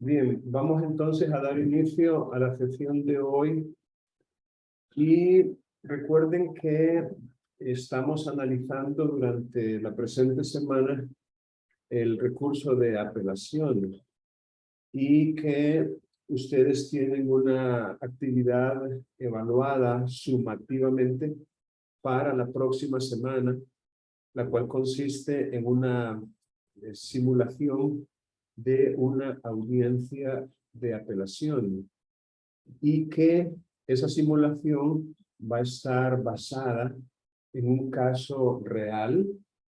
Bien, vamos entonces a dar inicio a la sesión de hoy y recuerden que estamos analizando durante la presente semana el recurso de apelación y que ustedes tienen una actividad evaluada sumativamente para la próxima semana, la cual consiste en una simulación de una audiencia de apelación y que esa simulación va a estar basada en un caso real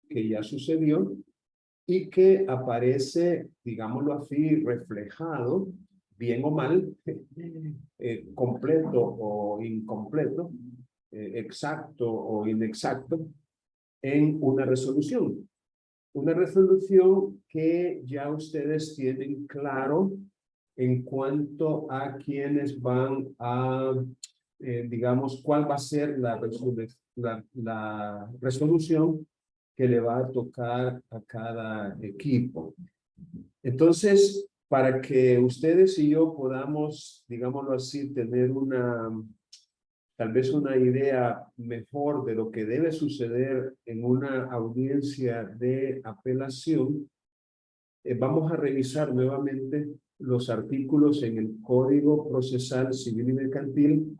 que ya sucedió y que aparece, digámoslo así, reflejado, bien o mal, completo o incompleto, exacto o inexacto, en una resolución. Una resolución que ya ustedes tienen claro en cuanto a quienes van a, digamos, cuál va a ser la resolución que le va a tocar a cada equipo. Entonces, para que ustedes y yo podamos, digámoslo así, tener tal vez una idea mejor de lo que debe suceder en una audiencia de apelación, vamos a revisar nuevamente los artículos en el Código Procesal Civil y Mercantil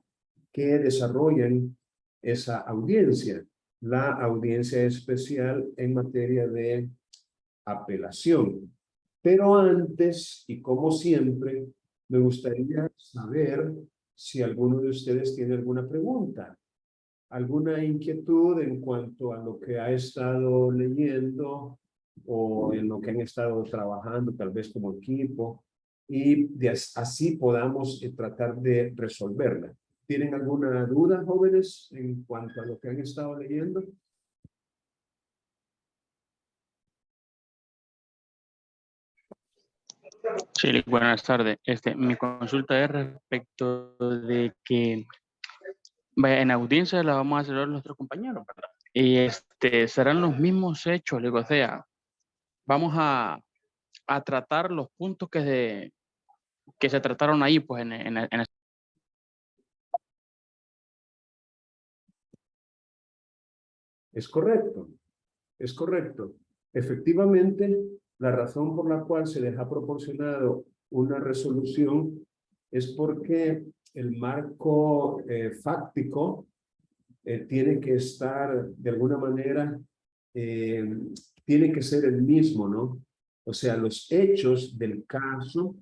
que desarrollan esa audiencia, la audiencia especial en materia de apelación. Pero antes, y como siempre, me gustaría saber si alguno de ustedes tiene alguna pregunta, alguna inquietud en cuanto a lo que ha estado leyendo o en lo que han estado trabajando, tal vez como equipo, y así podamos tratar de resolverla. ¿Tienen alguna duda, jóvenes, en cuanto a lo que han estado leyendo? Sí, buenas tardes. Mi consulta es respecto de que vaya, en audiencia la vamos a hacer nuestros compañeros, ¿verdad? Y serán los mismos hechos, digo, o sea, vamos a tratar los puntos que se trataron ahí, pues, Es correcto, es correcto. Efectivamente, la razón por la cual se les ha proporcionado una resolución es porque el marco fáctico tiene que estar de alguna manera, eh, tiene que ser el mismo, ¿no? O sea, los hechos del caso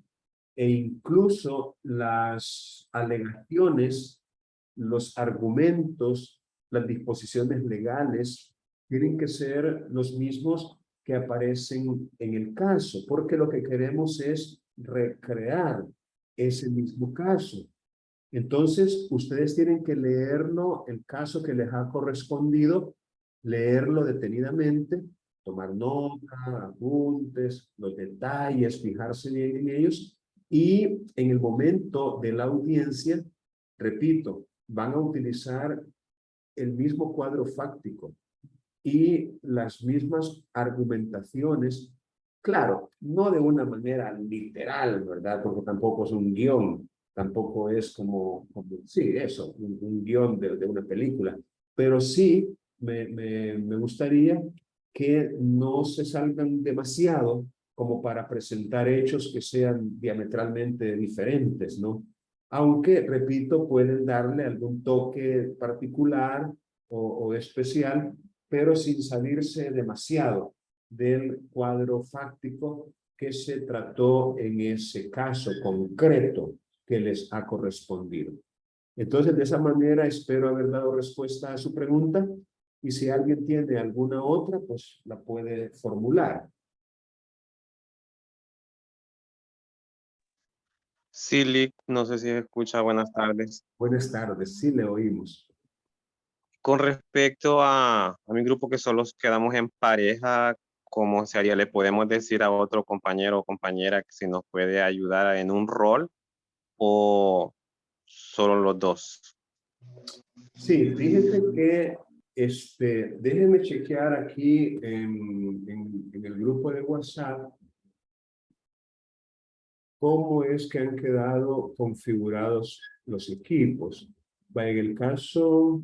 e incluso las alegaciones, los argumentos, las disposiciones legales tienen que ser los mismos que aparecen en el caso, porque lo que queremos es recrear ese mismo caso. Entonces, ustedes tienen que leerlo, el caso que les ha correspondido, leerlo detenidamente, tomar nota, apuntes, los detalles, fijarse bien en ellos, y en el momento de la audiencia, repito, van a utilizar el mismo cuadro fáctico y las mismas argumentaciones, claro, no de una manera literal, ¿verdad? Porque tampoco es un guión, tampoco es como sí, eso, un guión de una película, pero sí me gustaría que no se salgan demasiado como para presentar hechos que sean diametralmente diferentes, ¿no? Aunque, repito, pueden darle algún toque particular o especial, pero sin salirse demasiado del cuadro fáctico que se trató en ese caso concreto que les ha correspondido. Entonces, de esa manera, espero haber dado respuesta a su pregunta y si alguien tiene alguna otra, pues la puede formular. Sí, Lick, no sé si me escucha, buenas tardes. Buenas tardes, sí le oímos. Con respecto a mi grupo que solo quedamos en pareja, ¿cómo se haría? ¿Le podemos decir a otro compañero o compañera que si nos puede ayudar en un rol o solo los dos? Sí, fíjese que déjeme chequear aquí en el grupo de WhatsApp cómo es que han quedado configurados los equipos. En el caso...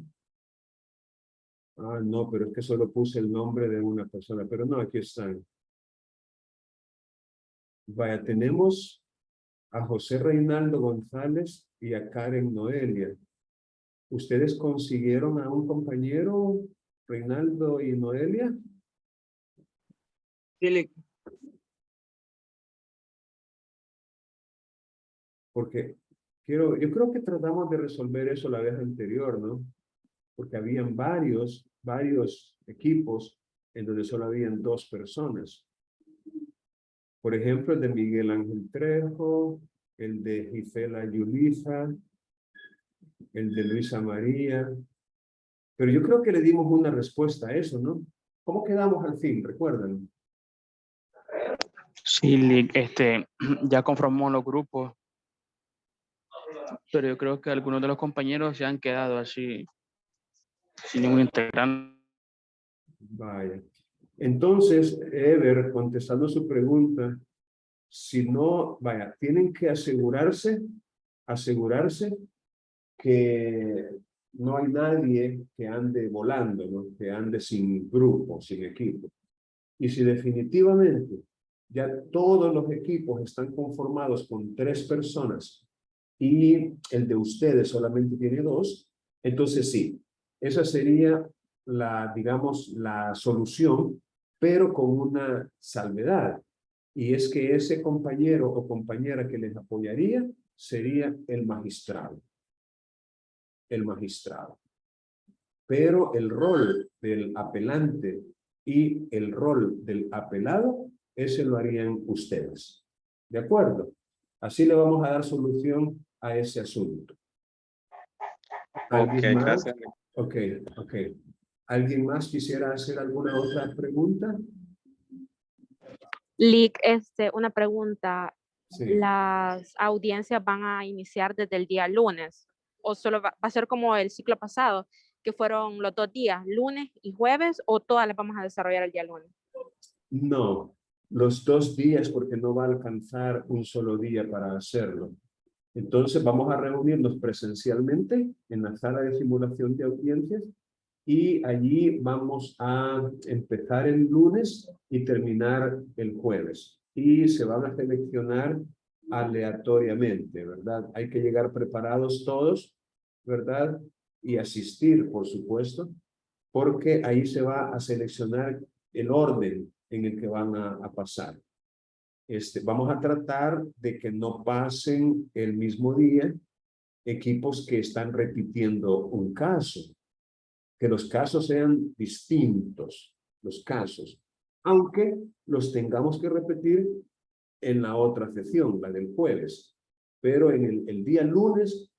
Ah, no, pero es que solo puse el nombre de una persona, pero no, aquí están. Vaya, tenemos a José Reinaldo González y a Karen Noelia. ¿Ustedes consiguieron a un compañero, Reinaldo y Noelia? Sí, Porque yo creo que tratamos de resolver eso la vez anterior, ¿no? Porque habían varios equipos en donde solo habían 2 personas. Por ejemplo, el de Miguel Ángel Trejo, el de Gisela Yulisa, el de Luisa María. Pero yo creo que le dimos una respuesta a eso, ¿no? ¿Cómo quedamos al fin? ¿Recuerdan? Sí, Lick, ya conformó los grupos, pero yo creo que algunos de los compañeros se han quedado así, sin ningún integrante. Vaya. Entonces, Ever, contestando su pregunta, si no, vaya, tienen que asegurarse que no hay nadie que ande volando, ¿no? Que ande sin grupo, sin equipo. Y si definitivamente ya todos los equipos están conformados con 3 personas y el de ustedes solamente tiene 2, entonces sí, esa sería la, digamos, la solución, pero con una salvedad. Y es que ese compañero o compañera que les apoyaría sería el magistrado. El magistrado. Pero el rol del apelante y el rol del apelado, ese lo harían ustedes. ¿De acuerdo? Así le vamos a dar solución a ese asunto. ¿Alguien Ok, más? gracias. Ok. ¿Alguien más quisiera hacer alguna otra pregunta? Lick, una pregunta. Sí. ¿Las audiencias van a iniciar desde el día lunes? ¿O solo va a ser como el ciclo pasado, que fueron los 2 días, lunes y jueves, o todas las vamos a desarrollar el día lunes? No, los 2 días porque no va a alcanzar un solo día para hacerlo. Entonces vamos a reunirnos presencialmente en la sala de simulación de audiencias y allí vamos a empezar el lunes y terminar el jueves. Y se van a seleccionar aleatoriamente, ¿verdad? Hay que llegar preparados todos, ¿verdad? Y asistir, por supuesto, porque ahí se va a seleccionar el orden en el que van a pasar. Vamos a tratar de que no pasen el mismo día equipos que están repitiendo un caso, que los casos sean distintos, los casos, aunque los tengamos que repetir en la otra sesión, la del jueves, pero en el día lunes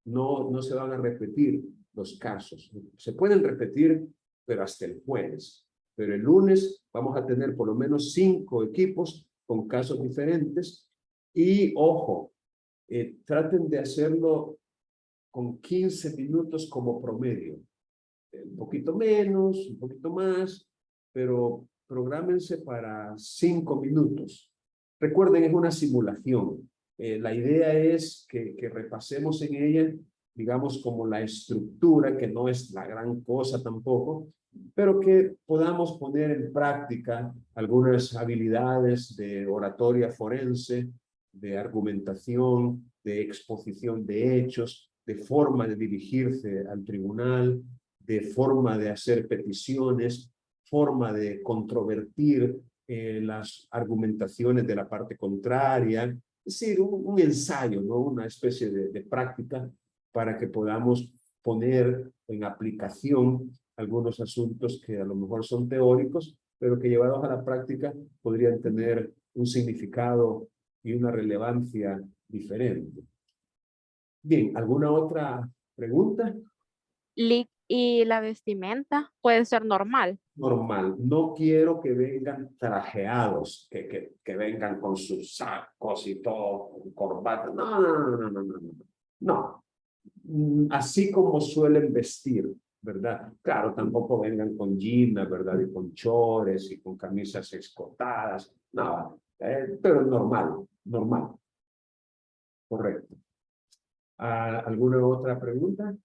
no se van a repetir los casos. Se pueden repetir, pero hasta el jueves. Pero el lunes vamos a tener por lo menos 5 equipos con casos diferentes y, ojo, traten de hacerlo con 15 minutos como promedio. Un poquito menos, un poquito más, pero prográmense para 5 minutos. Recuerden, es una simulación. La idea es que repasemos en ella, digamos, como la estructura, que no es la gran cosa tampoco, pero que podamos poner en práctica algunas habilidades de oratoria forense, de argumentación, de exposición de hechos, de forma de dirigirse al tribunal, de forma de hacer peticiones, forma de controvertir las argumentaciones de la parte contraria, es decir, un ensayo, ¿no? Una especie de práctica para que podamos poner en aplicación algunos asuntos que a lo mejor son teóricos, pero que llevados a la práctica podrían tener un significado y una relevancia diferente. Bien, ¿alguna otra pregunta? Lick, ¿y la vestimenta puede ser normal? Normal. No quiero que vengan trajeados, que vengan con sus sacos y todo, con corbata. No. No. Así como suelen vestir, ¿verdad? Claro, tampoco vengan con jeans, ¿verdad? Y con chores y con camisas escotadas. No, pero normal. Correcto. ¿Alguna otra pregunta?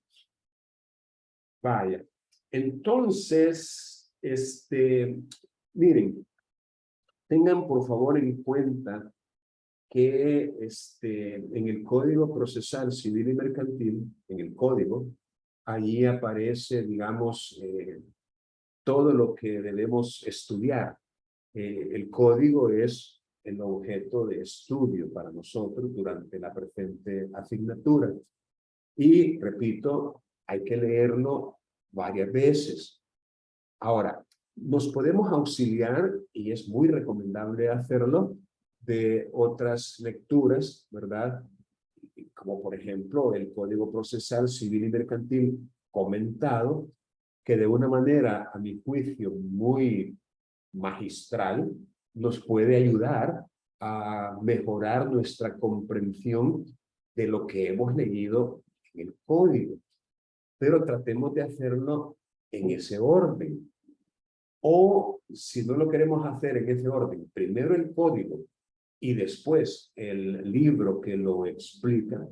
Vaya. Entonces, miren, tengan por favor en cuenta que en el Código Procesal Civil y Mercantil, en el código, allí aparece, digamos, todo lo que debemos estudiar. El código es el objeto de estudio para nosotros durante la presente asignatura. Y, repito, hay que leerlo varias veces. Ahora, nos podemos auxiliar, y es muy recomendable hacerlo, de otras lecturas, ¿verdad? Como por ejemplo el Código Procesal Civil y Mercantil comentado, que de una manera, a mi juicio, muy magistral, nos puede ayudar a mejorar nuestra comprensión de lo que hemos leído en el código. Pero tratemos de hacerlo en ese orden. O si no lo queremos hacer en ese orden, primero el código y después el libro que lo explica,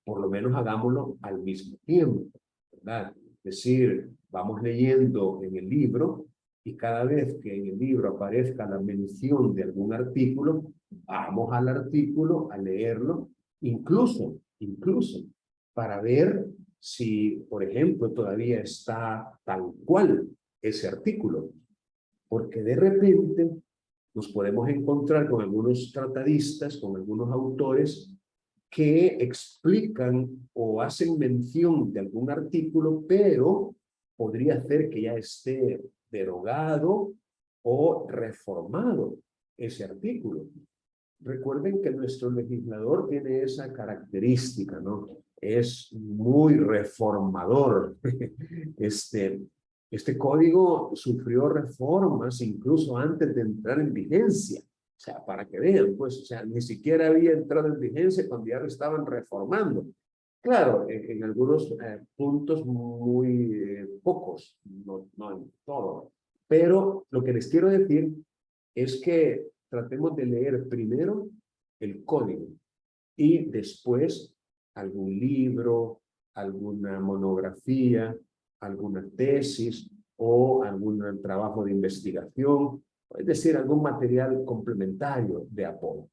por lo menos hagámoslo al mismo tiempo, ¿verdad? Es decir, vamos leyendo en el libro y cada vez que en el libro aparezca la mención de algún artículo, vamos al artículo a leerlo, incluso para ver si, por ejemplo, todavía está tal cual ese artículo. Porque de repente nos podemos encontrar con algunos tratadistas, con algunos autores que explican o hacen mención de algún artículo, pero podría ser que ya esté derogado o reformado ese artículo. Recuerden que nuestro legislador tiene esa característica, ¿no? Es muy reformador. Este código sufrió reformas incluso antes de entrar en vigencia. O sea, para que vean, pues, o sea, ni siquiera había entrado en vigencia cuando ya lo estaban reformando. Claro, en algunos puntos muy pocos, no en todo. Pero lo que les quiero decir es que tratemos de leer primero el código y después algún libro, alguna monografía, alguna tesis o algún trabajo de investigación, es decir, algún material complementario de apoyo.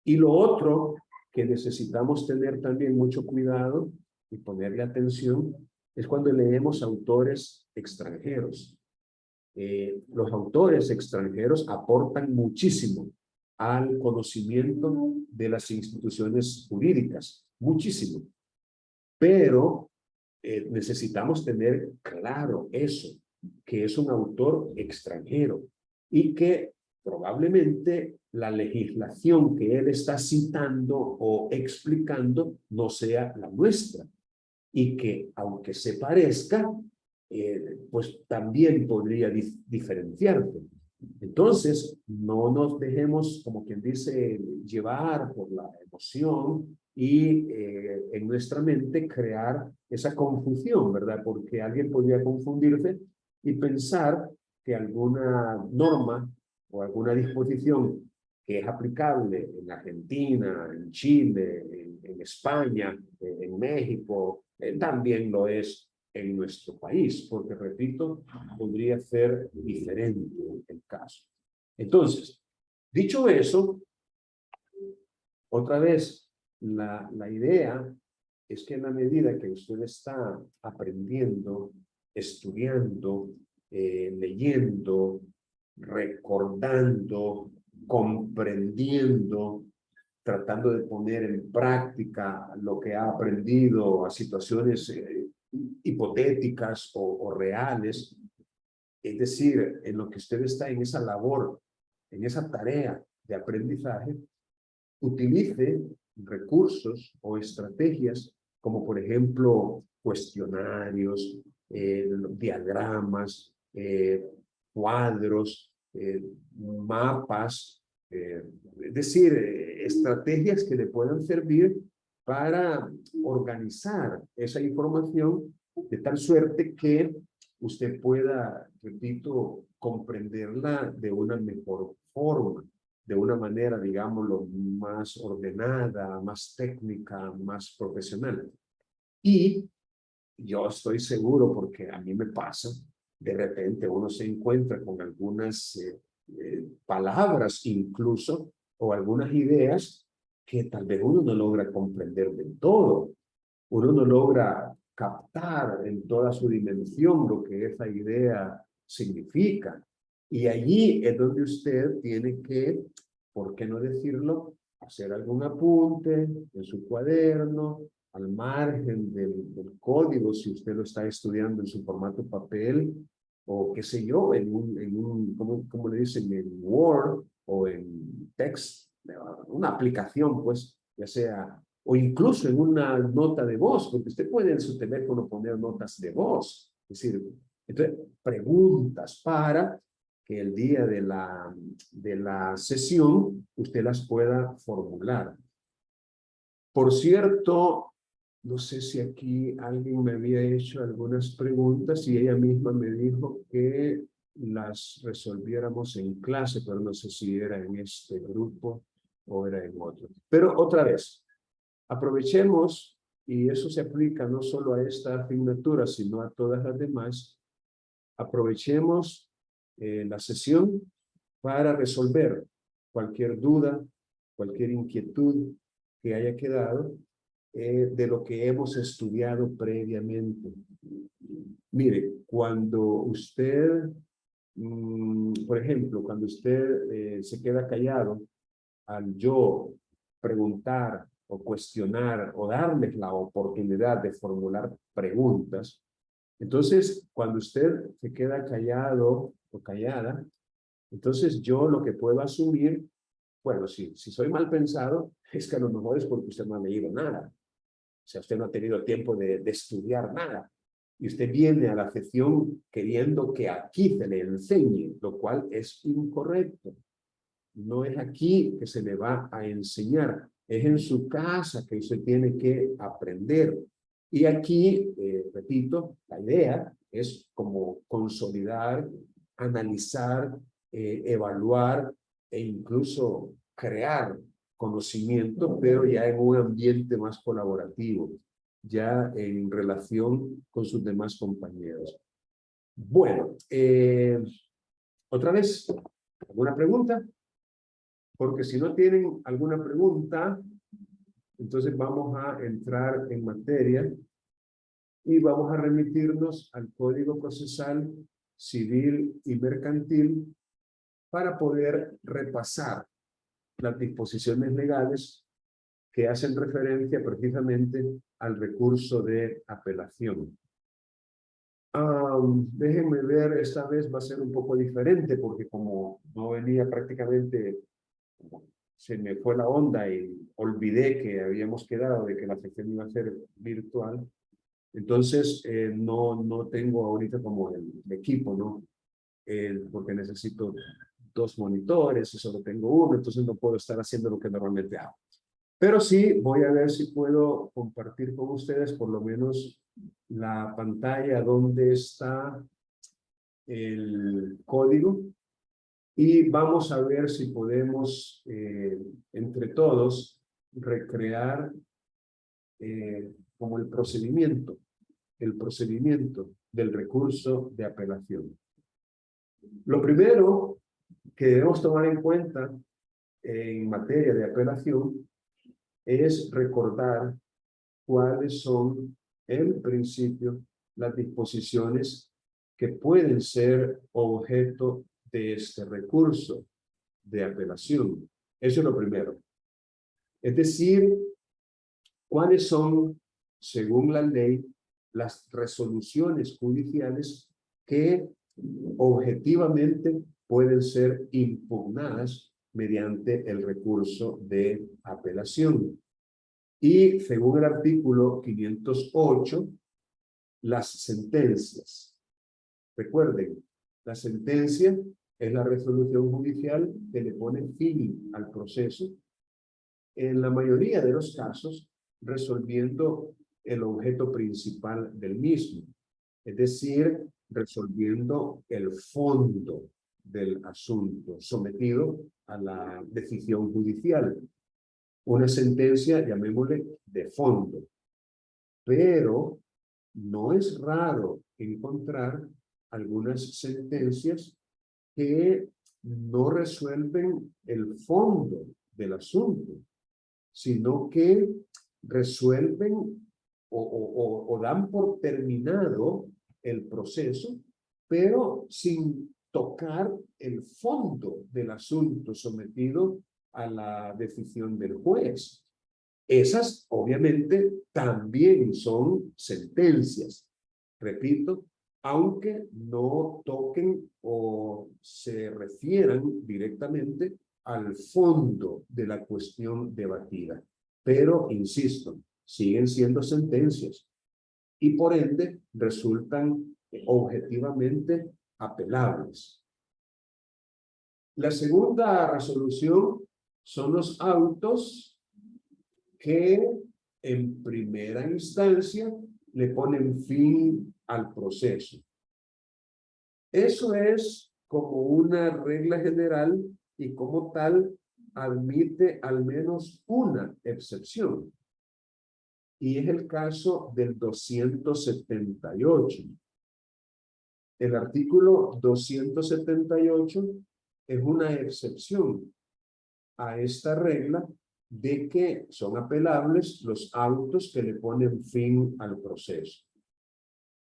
Y lo otro que necesitamos tener también mucho cuidado y ponerle atención es cuando leemos autores extranjeros. Los autores extranjeros aportan muchísimo al conocimiento de las instituciones jurídicas, muchísimo. Pero necesitamos tener claro eso, que es un autor extranjero y que probablemente la legislación que él está citando o explicando no sea la nuestra y que aunque se parezca, pues también podría diferenciarse. Entonces, no nos dejemos, como quien dice, llevar por la emoción y en nuestra mente crear esa confusión, ¿verdad? Porque alguien podría confundirse y pensar que alguna norma o alguna disposición que es aplicable en Argentina, en Chile, en España, en México, también lo es en nuestro país, porque, repito, podría ser diferente el caso. Entonces, dicho eso, otra vez, la idea es que en la medida que usted está aprendiendo, estudiando, leyendo, recordando, comprendiendo, tratando de poner en práctica lo que ha aprendido a situaciones hipotéticas o reales, es decir, en lo que usted está en esa labor, en esa tarea de aprendizaje, utilice recursos o estrategias como por ejemplo cuestionarios, diagramas, cuadros, mapas, es decir, estrategias que le puedan servir para organizar esa información de tal suerte que usted pueda, repito, comprenderla de una mejor forma, de una manera, digámoslo, más ordenada, más técnica, más profesional. Y yo estoy seguro, porque a mí me pasa, de repente uno se encuentra con algunas palabras incluso, o algunas ideas que tal vez uno no logra comprender del todo. Uno no logra captar en toda su dimensión lo que esa idea significa. Y allí es donde usted tiene que, ¿por qué no decirlo?, hacer algún apunte en su cuaderno, al margen del código, si usted lo está estudiando en su formato papel, o qué sé yo, ¿cómo le dicen? En Word o en text, una aplicación, pues, ya sea, o incluso en una nota de voz, porque usted puede en su teléfono poner notas de voz. Es decir, entonces, preguntas para que el día de la sesión usted las pueda formular. Por cierto, no sé si aquí alguien me había hecho algunas preguntas y ella misma me dijo que las resolviéramos en clase, pero no sé si era en este grupo o era en otro. Pero otra vez, aprovechemos, y eso se aplica no solo a esta asignatura, sino a todas las demás, aprovechemos la sesión para resolver cualquier duda, cualquier inquietud que haya quedado de lo que hemos estudiado previamente. Mire, cuando usted, por ejemplo, cuando usted se queda callado, al yo preguntar o cuestionar o darles la oportunidad de formular preguntas, entonces cuando usted se queda callado o callada, entonces yo lo que puedo asumir, bueno, si soy mal pensado, es que a lo mejor es porque usted no ha leído nada. O sea, usted no ha tenido tiempo de estudiar nada. Y usted viene a la sesión queriendo que aquí se le enseñe, lo cual es incorrecto. No es aquí que se le va a enseñar, es en su casa que usted tiene que aprender. Y aquí, repito, la idea es como consolidar, analizar, evaluar e incluso crear conocimiento, pero ya en un ambiente más colaborativo, ya en relación con sus demás compañeros. Bueno, otra vez, ¿alguna pregunta? Porque si no tienen alguna pregunta, entonces vamos a entrar en materia y vamos a remitirnos al Código Procesal Civil y Mercantil para poder repasar las disposiciones legales que hacen referencia precisamente al recurso de apelación. Déjenme ver, esta vez va a ser un poco diferente porque como no venía prácticamente, se me fue la onda y olvidé que habíamos quedado de que la sesión iba a ser virtual. Entonces, no tengo ahorita como el equipo, ¿no? Porque necesito 2 monitores y solo tengo uno, entonces no puedo estar haciendo lo que normalmente hago. Pero sí, voy a ver si puedo compartir con ustedes por lo menos la pantalla donde está el código y vamos a ver si podemos, entre todos, recrear como el procedimiento del recurso de apelación. Lo primero que debemos tomar en cuenta en materia de apelación es recordar cuáles son, en principio, las disposiciones que pueden ser objeto de este recurso de apelación. Eso es lo primero. Es decir, cuáles son, según la ley, las resoluciones judiciales que objetivamente pueden ser impugnadas mediante el recurso de apelación. Y según el artículo 508, las sentencias. Recuerden, la sentencia es la resolución judicial que le pone fin al proceso, en la mayoría de los casos resolviendo el objeto principal del mismo, es decir, resolviendo el fondo del asunto sometido a la decisión judicial. Una sentencia, llamémosle, de fondo. Pero no es raro encontrar algunas sentencias que no resuelven el fondo del asunto, sino que resuelven o dan por terminado el proceso, pero sin tocar el fondo del asunto sometido a la decisión del juez. Esas, obviamente, también son sentencias, repito, aunque no toquen o se refieran directamente al fondo de la cuestión debatida. Pero, insisto, siguen siendo sentencias y por ende resultan objetivamente apelables. La segunda resolución son los autos que en primera instancia le ponen fin al proceso. Eso es como una regla general y como tal admite al menos una excepción. Y es el caso del 278. El artículo 278 es una excepción a esta regla de que son apelables los autos que le ponen fin al proceso.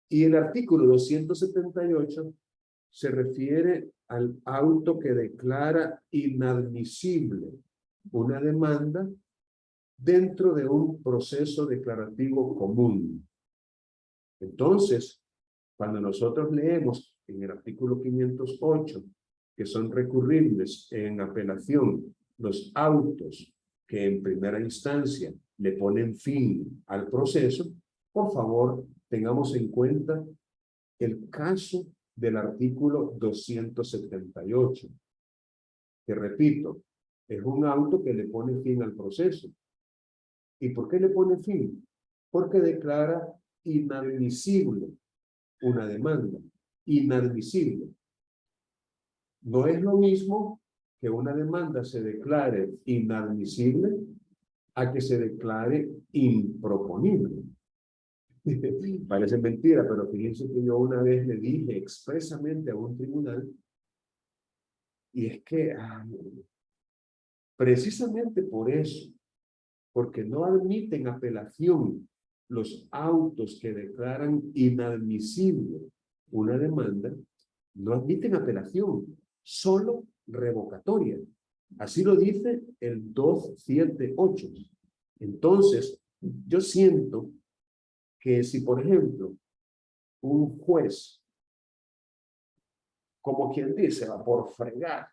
Y el artículo 278 se refiere al auto que declara inadmisible una demanda dentro de un proceso declarativo común. Entonces, cuando nosotros leemos en el artículo 508 que son recurribles en apelación los autos que en primera instancia le ponen fin al proceso, por favor, tengamos en cuenta el caso del artículo 278, que repito, es un auto que le pone fin al proceso. ¿Y por qué le pone fin? Porque declara inadmisible una demanda. Inadmisible. No es lo mismo que una demanda se declare inadmisible a que se declare improponible. Parece mentira, pero fíjense que yo una vez le dije expresamente a un tribunal, y es que precisamente por eso, porque no admiten apelación los autos que declaran inadmisible una demanda, no admiten apelación, solo revocatoria. Así lo dice el 278. Entonces, yo siento que si, por ejemplo, un juez, como quien dice, va por fregar,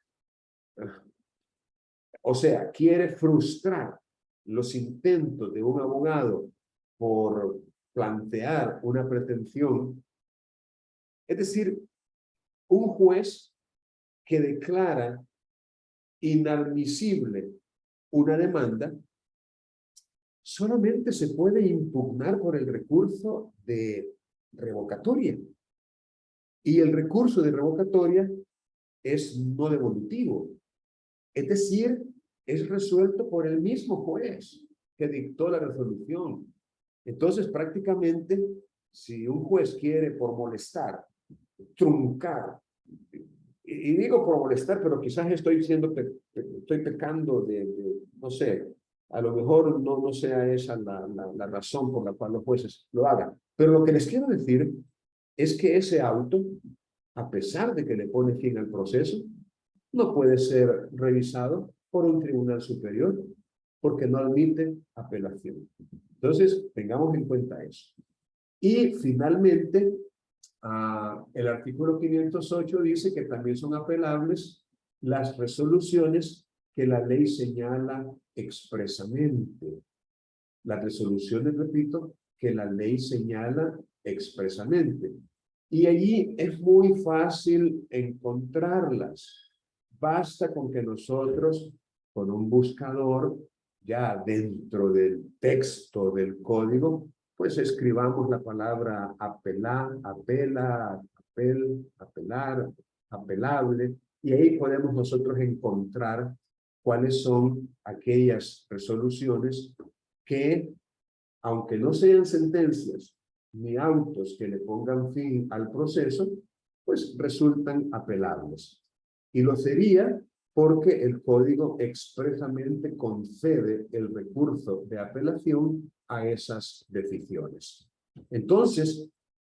o sea, quiere frustrar los intentos de un abogado por plantear una pretensión, es decir, un juez que declara inadmisible una demanda, solamente se puede impugnar por el recurso de revocatoria. Y el recurso de revocatoria es no devolutivo. Es decir, es resuelto por el mismo juez que dictó la resolución. Entonces, prácticamente, si un juez quiere por molestar, truncar, y digo por molestar, pero quizás estoy pecando no sé, a lo mejor no sea esa la razón por la cual los jueces lo hagan. Pero lo que les quiero decir es que ese auto, a pesar de que le pone fin al proceso, no puede ser revisado por un tribunal superior porque no admite apelación. Entonces, tengamos en cuenta eso. Y finalmente, el artículo 508 dice que también son apelables las resoluciones que la ley señala expresamente. Las resoluciones, repito, que la ley señala expresamente. Y allí es muy fácil encontrarlas. Basta con que nosotros, con un buscador, ya dentro del texto del código, pues escribamos la palabra apelar, apela, apel, apelar, apelable, y ahí podemos nosotros encontrar cuáles son aquellas resoluciones que, aunque no sean sentencias ni autos que le pongan fin al proceso, pues resultan apelables. Y lo sería porque el código expresamente concede el recurso de apelación a esas decisiones. Entonces,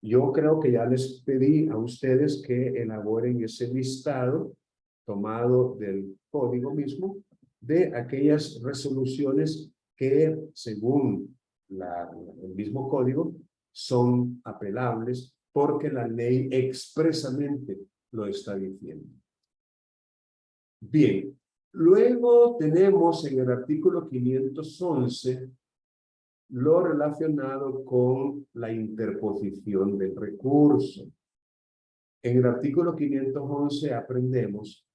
yo creo que ya les pedí a ustedes que elaboren ese listado tomado del código mismo de aquellas resoluciones que, según el mismo código, son apelables porque la ley expresamente lo está diciendo. Bien, luego tenemos en el artículo 511 lo relacionado con la interposición del recurso. En el artículo 511 aprendemos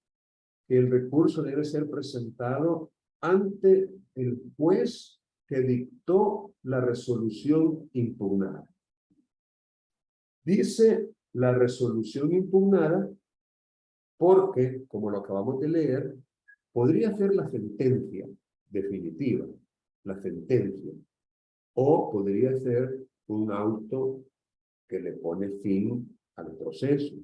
que el recurso debe ser presentado ante el juez que dictó la resolución impugnada. Dice la resolución impugnada porque, como lo acabamos de leer, podría ser la sentencia definitiva, la sentencia, o podría ser un auto que le pone fin al proceso,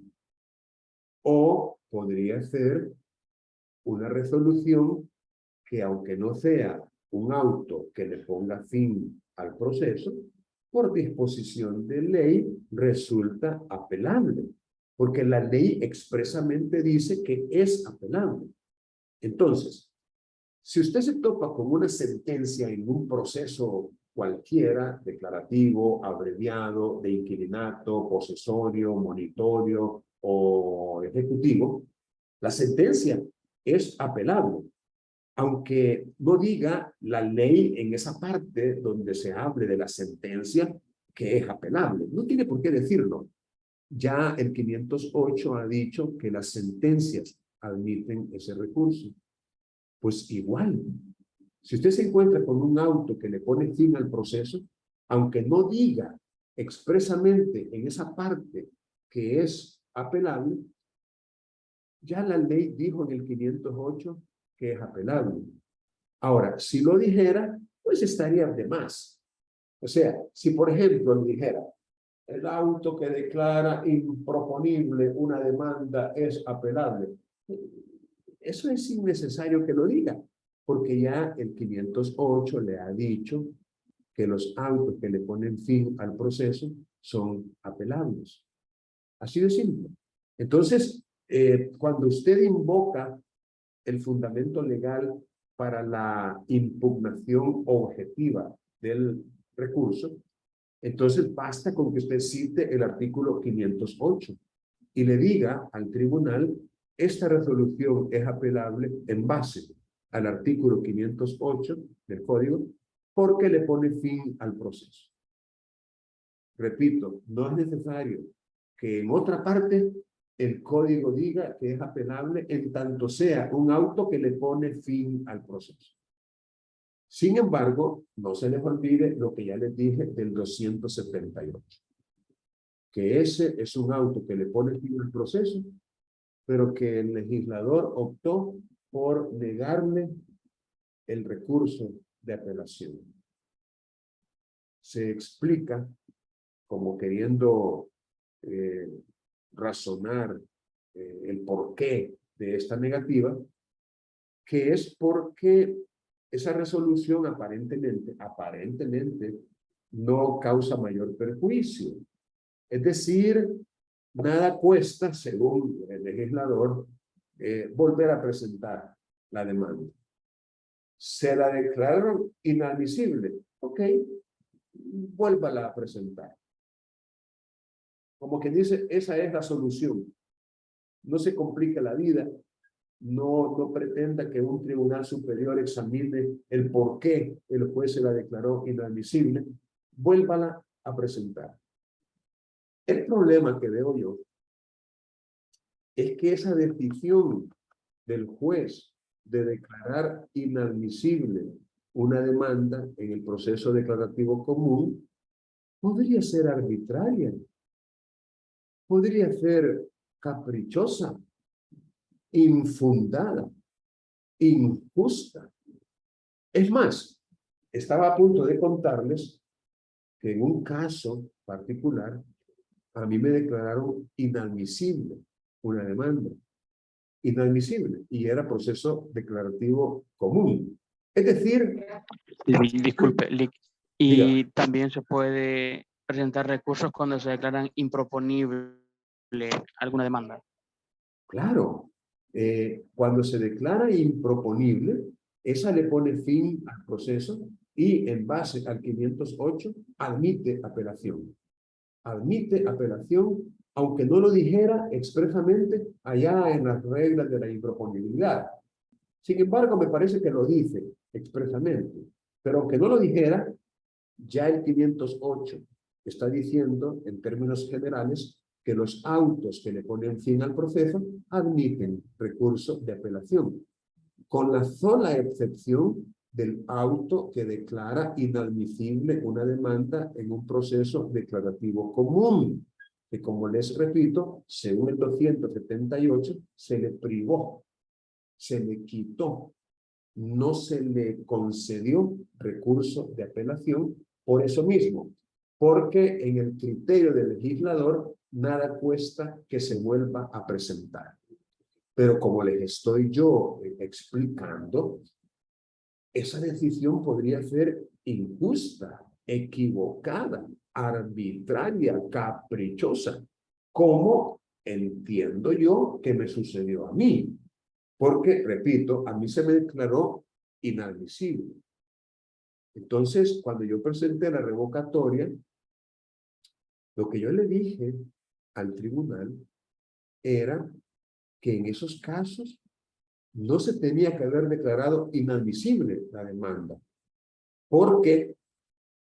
o podría ser una resolución que, aunque no sea un auto que le ponga fin al proceso, por disposición de ley resulta apelable, porque la ley expresamente dice que es apelable. Entonces, si usted se topa con una sentencia en un proceso cualquiera, declarativo, abreviado, de inquilinato, posesorio, monitorio o ejecutivo, la sentencia es apelable, aunque no diga la ley en esa parte donde se hable de la sentencia que es apelable. No tiene por qué decirlo. Ya el 508 ha dicho que las sentencias admiten ese recurso. Pues igual, si usted se encuentra con un auto que le pone fin al proceso, aunque no diga expresamente en esa parte que es apelable, ya la ley dijo en el 508 que es apelable. Ahora, si lo dijera, pues estaría de más. O sea, si por ejemplo lo dijera, el auto que declara improponible una demanda es apelable, eso es innecesario que lo diga, porque ya el 508 le ha dicho que los autos que le ponen fin al proceso son apelables. Así de simple. Entonces, cuando usted invoca el fundamento legal para la impugnación objetiva del recurso, entonces basta con que usted cite el artículo 508 y le diga al tribunal: esta resolución es apelable en base al artículo 508 del Código porque le pone fin al proceso. Repito, no es necesario que en otra parte el Código diga que es apelable en tanto sea un auto que le pone fin al proceso. Sin embargo, no se les olvide lo que ya les dije del 278, que ese es un auto que le pone fin al proceso, pero que el legislador optó por negarle el recurso de apelación. Se explica como queriendo razonar el porqué de esta negativa, que es porque esa resolución aparentemente no causa mayor perjuicio. Es decir, nada cuesta, según el legislador, volver a presentar la demanda. Se la declararon inadmisible. Ok, vuélvala a presentar. Como que dice, esa es la solución. No se complique la vida. No pretenda que un tribunal superior examine el por qué el juez se la declaró inadmisible. Vuélvala a presentar. El problema que veo yo es que esa decisión del juez de declarar inadmisible una demanda en el proceso declarativo común podría ser arbitraria. Podría ser caprichosa, infundada, injusta. Es más, estaba a punto de contarles que en un caso particular a mí me declararon inadmisible una demanda. Inadmisible. Y era proceso declarativo común. Es decir... Disculpe, Lick. Y Diga. también se puede presentar recursos cuando se declaran improponible alguna demanda. Claro. Cuando se declara improponible, esa le pone fin al proceso y en base al 508 admite apelación. Admite apelación, aunque no lo dijera expresamente allá en las reglas de la improponibilidad. Sin embargo, me parece que lo dice expresamente. Pero aunque no lo dijera, ya el 508 está diciendo, en términos generales, que los autos que le ponen fin al proceso admiten recurso de apelación, con la sola excepción del auto que declara inadmisible una demanda en un proceso declarativo común, que como les repito, según el 278, se le privó, se le quitó, no se le concedió recurso de apelación por eso mismo, porque en el criterio del legislador nada cuesta que se vuelva a presentar. Pero como les estoy yo explicando, esa decisión podría ser injusta, equivocada, arbitraria, caprichosa, como entiendo yo que me sucedió a mí. Porque, repito, a mí se me declaró inadmisible. Entonces, cuando yo presenté la revocatoria, lo que yo le dije al tribunal era que en esos casos no se tenía que haber declarado inadmisible la demanda, porque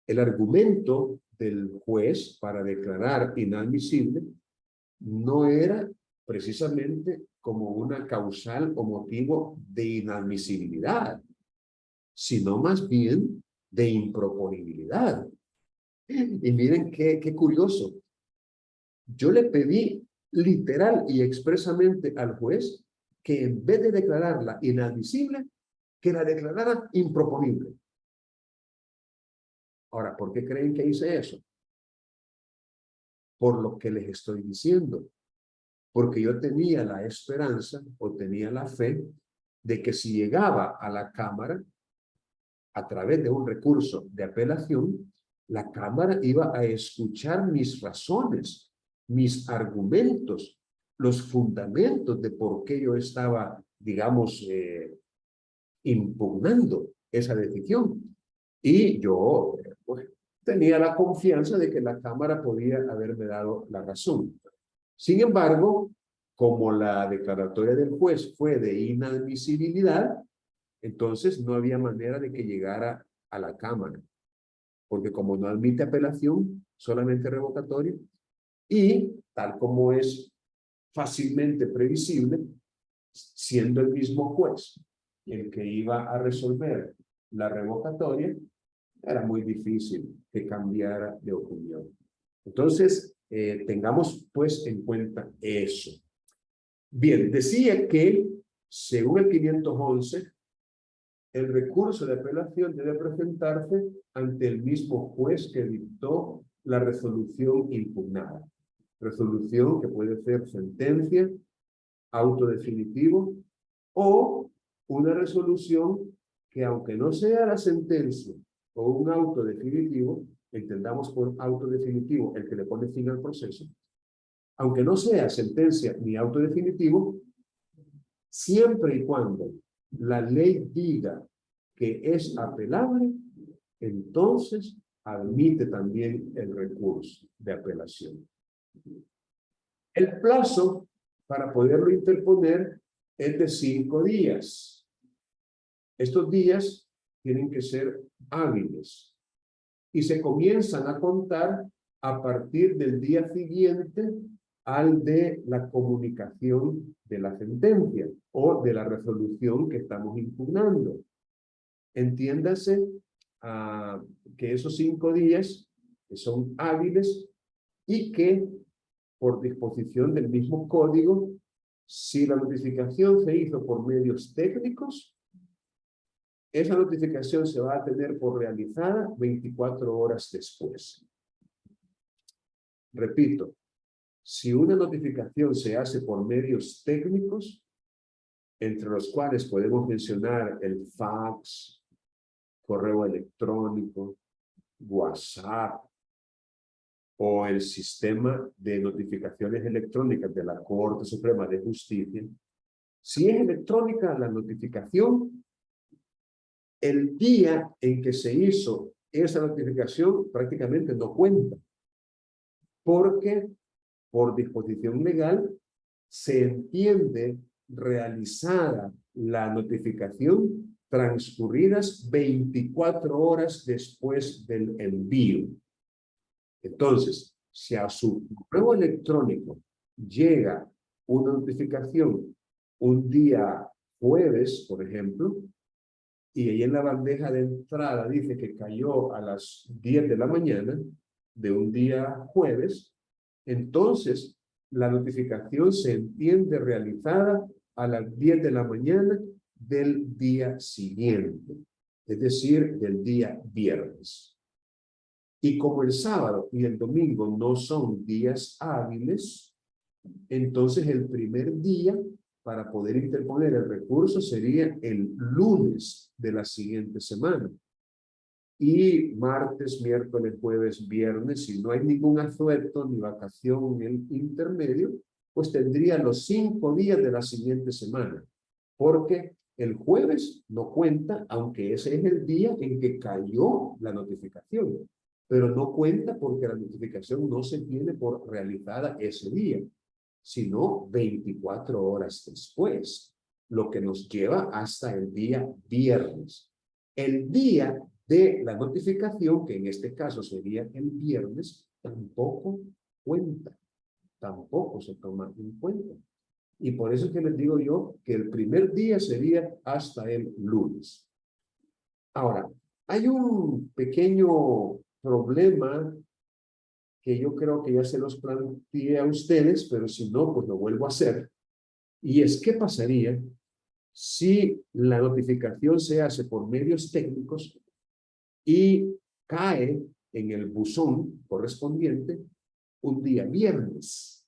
el argumento del juez para declarar inadmisible no era precisamente como una causal o motivo de inadmisibilidad, sino más bien de improponibilidad. Y miren qué curioso. Yo le pedí literal y expresamente al juez que en vez de declararla inadmisible, que la declarara improponible. Ahora, ¿por qué creen que hice eso? Por lo que les estoy diciendo. Porque yo tenía la esperanza o tenía la fe de que si llegaba a la Cámara a través de un recurso de apelación, la Cámara iba a escuchar mis razones, mis argumentos, los fundamentos de por qué yo estaba, digamos, impugnando esa decisión. Y yo pues, tenía la confianza de que la Cámara podía haberme dado la razón. Sin embargo, como la declaratoria del juez fue de inadmisibilidad, entonces no había manera de que llegara a la Cámara, porque como no admite apelación, solamente revocatoria, y tal como es fácilmente previsible, siendo el mismo juez el que iba a resolver la revocatoria, era muy difícil que cambiara de opinión. Entonces, tengamos pues en cuenta eso. Bien, decía que, según el 511, el recurso de apelación debe presentarse ante el mismo juez que dictó la resolución impugnada. Resolución que puede ser sentencia, auto definitivo o una resolución que, aunque no sea la sentencia o un auto definitivo, entendamos por auto definitivo el que le pone fin al proceso, aunque no sea sentencia ni auto definitivo, siempre y cuando la ley diga que es apelable, entonces admite también el recurso de apelación. El plazo para poderlo interponer es de 5 días. Estos días tienen que ser hábiles y se comienzan a contar a partir del día siguiente al de la comunicación de la sentencia o de la resolución que estamos impugnando. Entiéndase que esos 5 días que son hábiles y que por disposición del mismo código, si la notificación se hizo por medios técnicos, esa notificación se va a tener por realizada 24 horas después. Repito, si una notificación se hace por medios técnicos, entre los cuales podemos mencionar el fax, correo electrónico, WhatsApp o el sistema de notificaciones electrónicas de la Corte Suprema de Justicia, si es electrónica la notificación, el día en que se hizo esa notificación prácticamente no cuenta, porque por disposición legal se entiende realizada la notificación transcurridas 24 horas después del envío. Entonces, si a su correo electrónico llega una notificación un día jueves, por ejemplo, y ahí en la bandeja de entrada dice que cayó a las 10 de la mañana de un día jueves, entonces la notificación se entiende realizada a las 10 de la mañana del día siguiente, es decir, del día viernes. Y como el sábado y el domingo no son días hábiles, entonces el primer día para poder interponer el recurso sería el lunes de la siguiente semana. Y martes, miércoles, jueves, viernes, si no hay ningún asueto ni vacación en el intermedio, pues tendría los 5 días de la siguiente semana. Porque el jueves no cuenta, aunque ese es el día en que cayó la notificación. Pero no cuenta porque la notificación no se tiene por realizada ese día, sino 24 horas después, lo que nos lleva hasta el día viernes. El día de la notificación, que en este caso sería el viernes, tampoco cuenta, tampoco se toma en cuenta. Y por eso es que les digo yo que el primer día sería hasta el lunes. Ahora, hay un pequeño problema que yo creo que ya se los planteé a ustedes, pero si no, pues lo vuelvo a hacer. Y es, ¿qué pasaría si la notificación se hace por medios técnicos y cae en el buzón correspondiente un día viernes?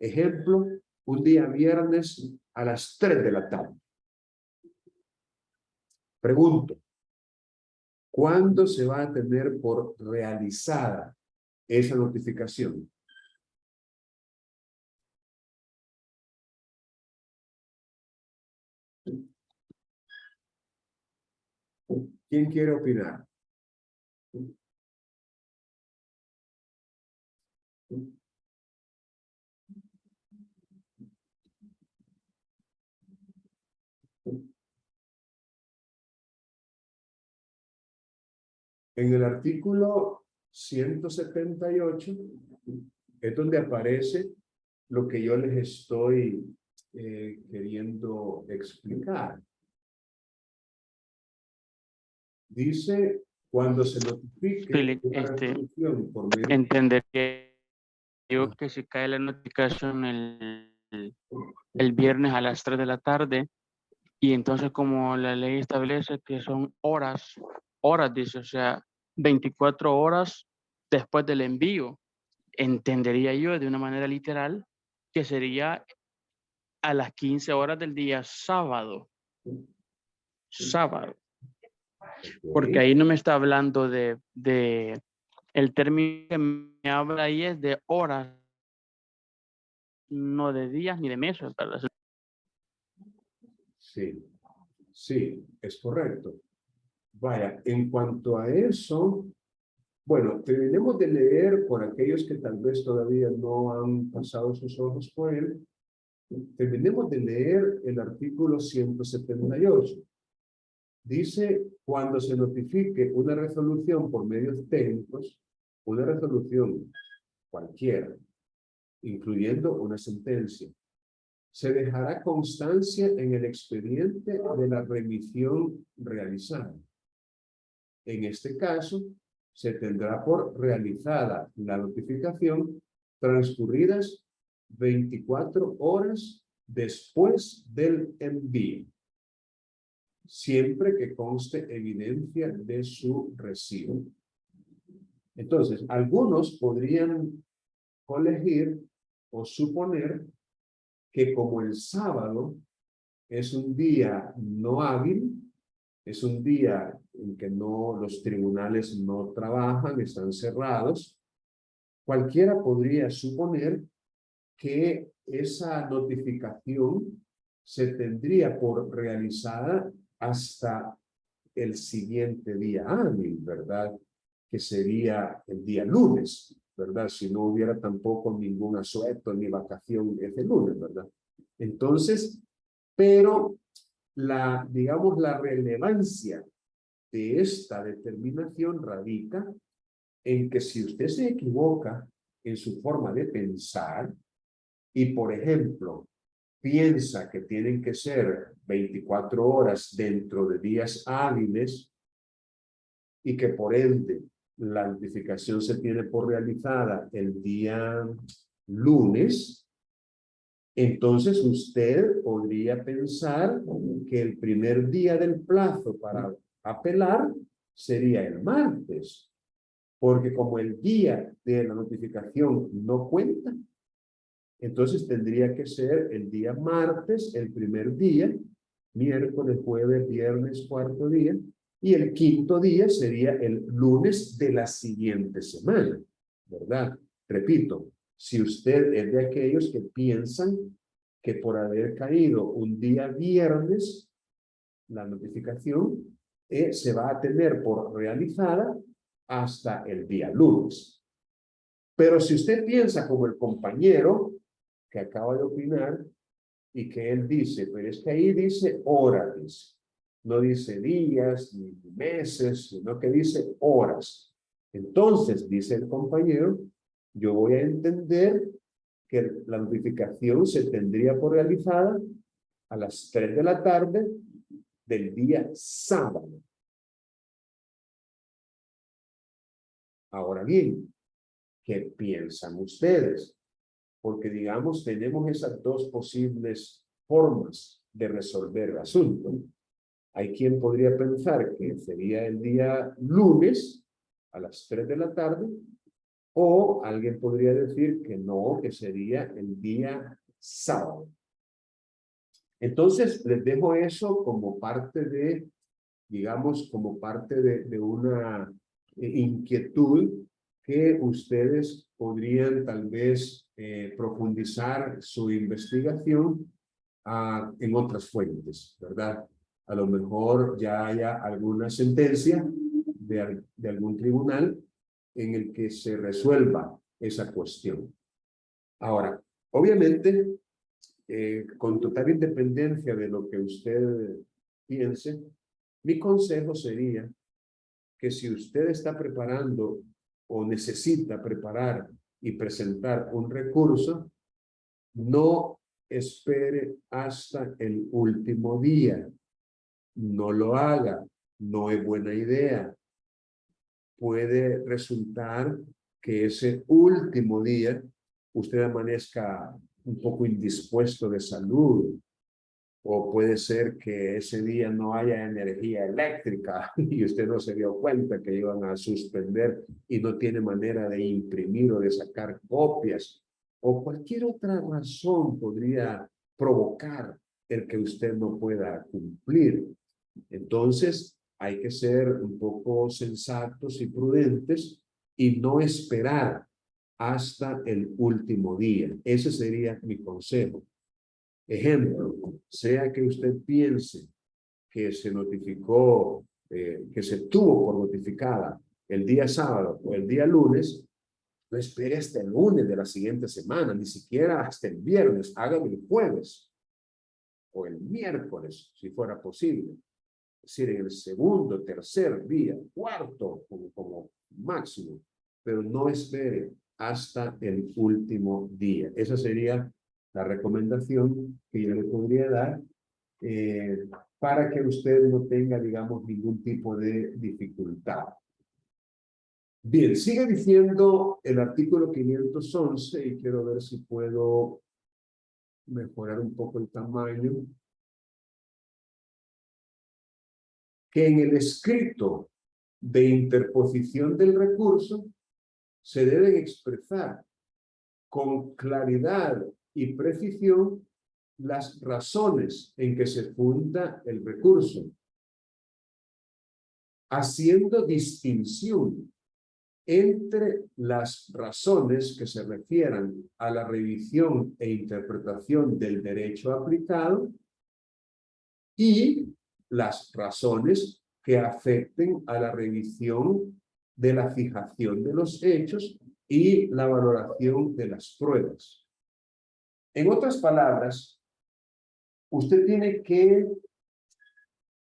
Ejemplo, un día viernes a las 3 de la tarde. Pregunto, ¿cuándo se va a tener por realizada esa notificación? ¿Quién quiere opinar? En el artículo 178 es donde aparece lo que yo les estoy queriendo explicar. Dice, cuando se notifique Philip, una resolución por medio entender que digo que si cae la notificación el viernes a las 3 de la tarde, y entonces como la ley establece que son horas, dice, o sea, 24 horas después del envío, entendería yo de una manera literal que sería a las 15 horas del día sábado. Sábado. Porque ahí no me está hablando de el término que me habla ahí es de horas, no de días ni de meses, ¿verdad? Sí, sí, es correcto. Vaya, en cuanto a eso, bueno, terminemos de leer por aquellos que tal vez todavía no han pasado sus ojos por él. Terminemos de leer el artículo 178. Dice, cuando se notifique una resolución por medios técnicos, una resolución cualquiera, incluyendo una sentencia, se dejará constancia en el expediente de la remisión realizada. En este caso, se tendrá por realizada la notificación transcurridas 24 horas después del envío, siempre que conste evidencia de su recibo. Entonces, algunos podrían colegir o suponer que como el sábado es un día no hábil, es un día en que los tribunales no trabajan, están cerrados, cualquiera podría suponer que esa notificación se tendría por realizada hasta el siguiente día hábil, ¿verdad? Que sería el día lunes, ¿verdad? Si no hubiera tampoco ningún asueto ni vacación ese lunes, ¿verdad? Entonces, pero digamos, la relevancia de esta determinación radica en que si usted se equivoca en su forma de pensar y, por ejemplo, piensa que tienen que ser 24 horas dentro de días hábiles y que por ende la notificación se tiene por realizada el día lunes, entonces usted podría pensar que el primer día del plazo para apelar sería el martes, porque como el día de la notificación no cuenta, entonces tendría que ser el día martes, el primer día, miércoles, jueves, viernes, cuarto día, y el quinto día sería el lunes de la siguiente semana, ¿verdad? Repito, si usted es de aquellos que piensan que por haber caído un día viernes, la notificación se va a tener por realizada hasta el día lunes. Pero si usted piensa como el compañero que acaba de opinar y que él dice, pero es que ahí dice horas, no dice días ni meses, sino que dice horas. Entonces, dice el compañero, yo voy a entender que la notificación se tendría por realizada a las 3 de la tarde del día sábado. Ahora bien, ¿qué piensan ustedes? Porque, digamos, tenemos esas dos posibles formas de resolver el asunto. Hay quien podría pensar que sería el día lunes a las 3 de la tarde, o alguien podría decir que no, que sería el día sábado. Entonces, les dejo eso como parte de, digamos, como parte de una inquietud que ustedes podrían tal vez profundizar su investigación en otras fuentes, ¿verdad? A lo mejor ya haya alguna sentencia de algún tribunal en el que se resuelva esa cuestión. Ahora, obviamente, con total independencia de lo que usted piense, mi consejo sería que si usted está preparando o necesita preparar y presentar un recurso, no espere hasta el último día. No lo haga, no es buena idea. Puede resultar que ese último día usted amanezca un poco indispuesto de salud, o puede ser que ese día no haya energía eléctrica y usted no se dio cuenta que iban a suspender y no tiene manera de imprimir o de sacar copias, o cualquier otra razón podría provocar el que usted no pueda cumplir. Entonces, hay que ser un poco sensatos y prudentes y no esperar hasta el último día. Ese sería mi consejo. Ejemplo, sea que usted piense que se notificó, que se tuvo por notificada el día sábado o el día lunes, no espere hasta el lunes de la siguiente semana, ni siquiera hasta el viernes, hágalo el jueves o el miércoles, si fuera posible. Es decir, en el segundo, tercer día, cuarto, como máximo, pero no espere hasta el último día. Esa sería la recomendación que yo le podría dar para que usted no tenga, digamos, ningún tipo de dificultad. Bien, sigue diciendo el artículo 511 y quiero ver si puedo mejorar un poco el tamaño. Que en el escrito de interposición del recurso se deben expresar con claridad y precisión las razones en que se funda el recurso, haciendo distinción entre las razones que se refieran a la revisión e interpretación del derecho aplicado y las razones que afecten a la revisión de la fijación de los hechos y la valoración de las pruebas. En otras palabras, usted tiene que,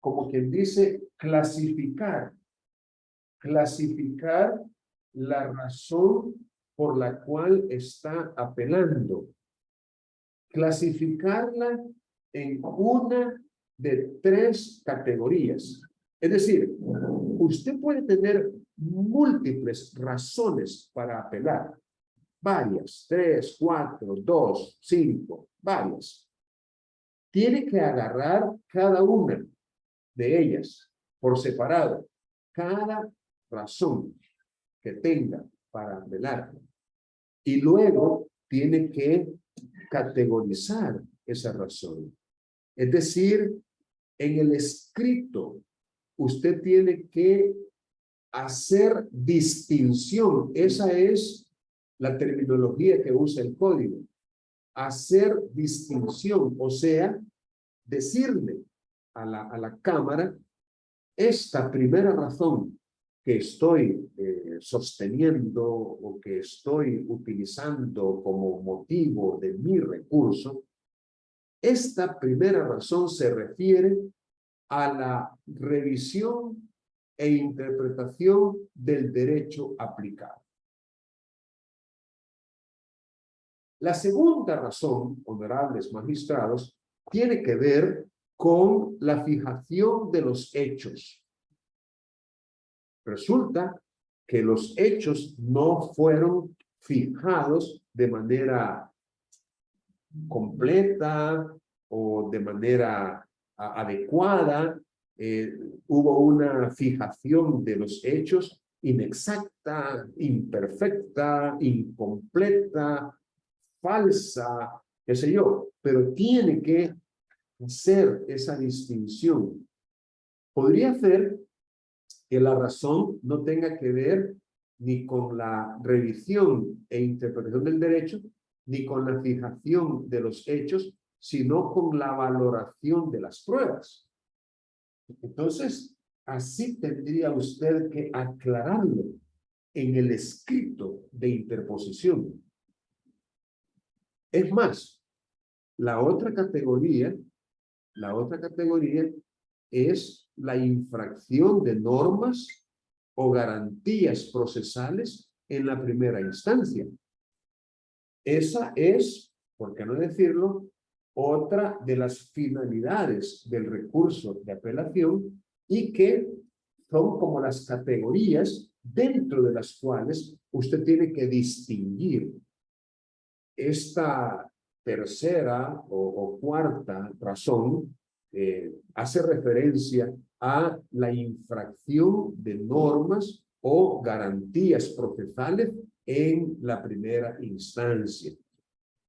como quien dice, clasificar la razón por la cual está apelando. Clasificarla en una de 3 categorías. Es decir, usted puede tener múltiples razones para apelar. Varias, 3, 4, 2, 5, varias. Tiene que agarrar cada una de ellas por separado. Cada razón que tenga para apelar. Y luego tiene que categorizar esa razón. Es decir, en el escrito, usted tiene que hacer distinción. Esa es la terminología que usa el código. Hacer distinción, o sea, decirle a la Cámara, esta primera razón que estoy sosteniendo o que estoy utilizando como motivo de mi recurso, esta primera razón se refiere a la revisión e interpretación del derecho aplicado. La segunda razón, honorables magistrados, tiene que ver con la fijación de los hechos. Resulta que los hechos no fueron fijados de manera completa o de manera adecuada. Hubo una fijación de los hechos inexacta, imperfecta, incompleta, falsa, qué sé yo, pero tiene que hacer esa distinción. Podría ser que la razón no tenga que ver ni con la revisión e interpretación del derecho, ni con la fijación de los hechos, sino con la valoración de las pruebas. Entonces, así tendría usted que aclararlo en el escrito de interposición. Es más, la otra categoría es la infracción de normas o garantías procesales en la primera instancia. Esa es, por qué no decirlo, otra de las finalidades del recurso de apelación y que son como las categorías dentro de las cuales usted tiene que distinguir. Esta tercera o cuarta razón hace referencia a la infracción de normas o garantías procesales en la primera instancia,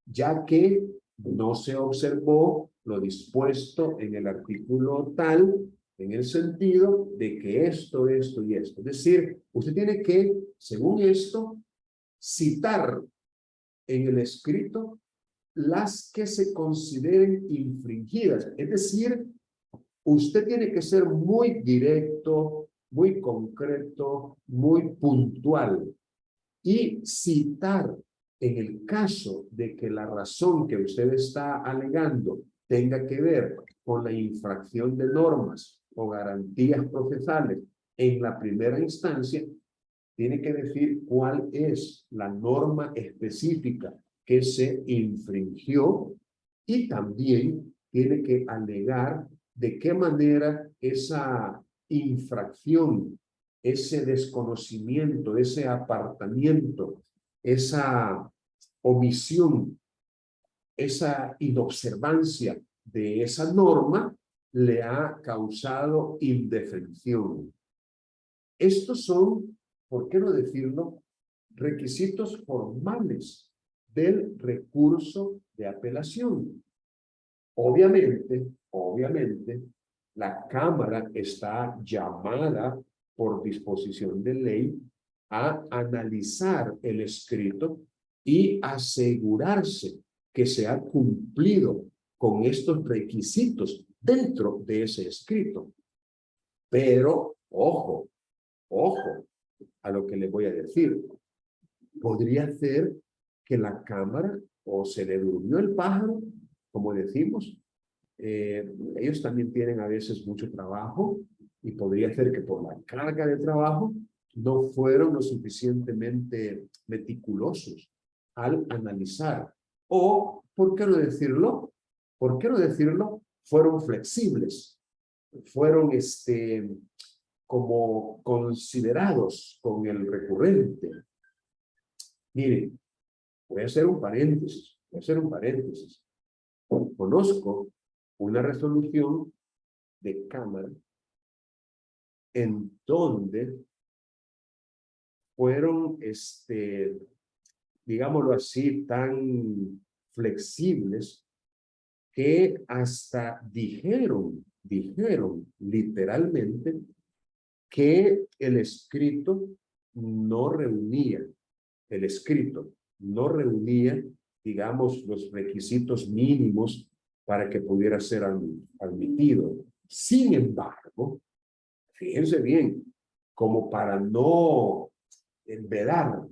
ya que no se observó lo dispuesto en el artículo tal, en el sentido de que esto y esto. Es decir, usted tiene que, según esto, citar en el escrito las que se consideren infringidas. Es decir, usted tiene que ser muy directo, muy concreto, muy puntual y citar en el caso de que la razón que usted está alegando tenga que ver con la infracción de normas o garantías procesales en la primera instancia, tiene que decir cuál es la norma específica que se infringió y también tiene que alegar de qué manera esa infracción ese desconocimiento, ese apartamiento, esa omisión, esa inobservancia de esa norma le ha causado indefensión. Estos son, ¿por qué no decirlo?, requisitos formales del recurso de apelación. Obviamente, la Cámara está llamada por disposición de ley a analizar el escrito y asegurarse que se ha cumplido con estos requisitos dentro de ese escrito. Pero, ojo a lo que le voy a decir. Podría ser que la Cámara o se le durmió el pájaro, como decimos. Ellos también tienen a veces mucho trabajo y podría ser que por la carga de trabajo no fueron lo suficientemente meticulosos al analizar. O, ¿por qué no decirlo? ¿Por qué no decirlo? Fueron flexibles. Fueron como considerados con el recurrente. Miren, voy a hacer un paréntesis. Conozco una resolución de Cámara en donde fueron, digámoslo así, tan flexibles que hasta dijeron literalmente que el escrito no reunía, digamos, los requisitos mínimos para que pudiera ser admitido. Sin embargo, fíjense bien, como para no vedar,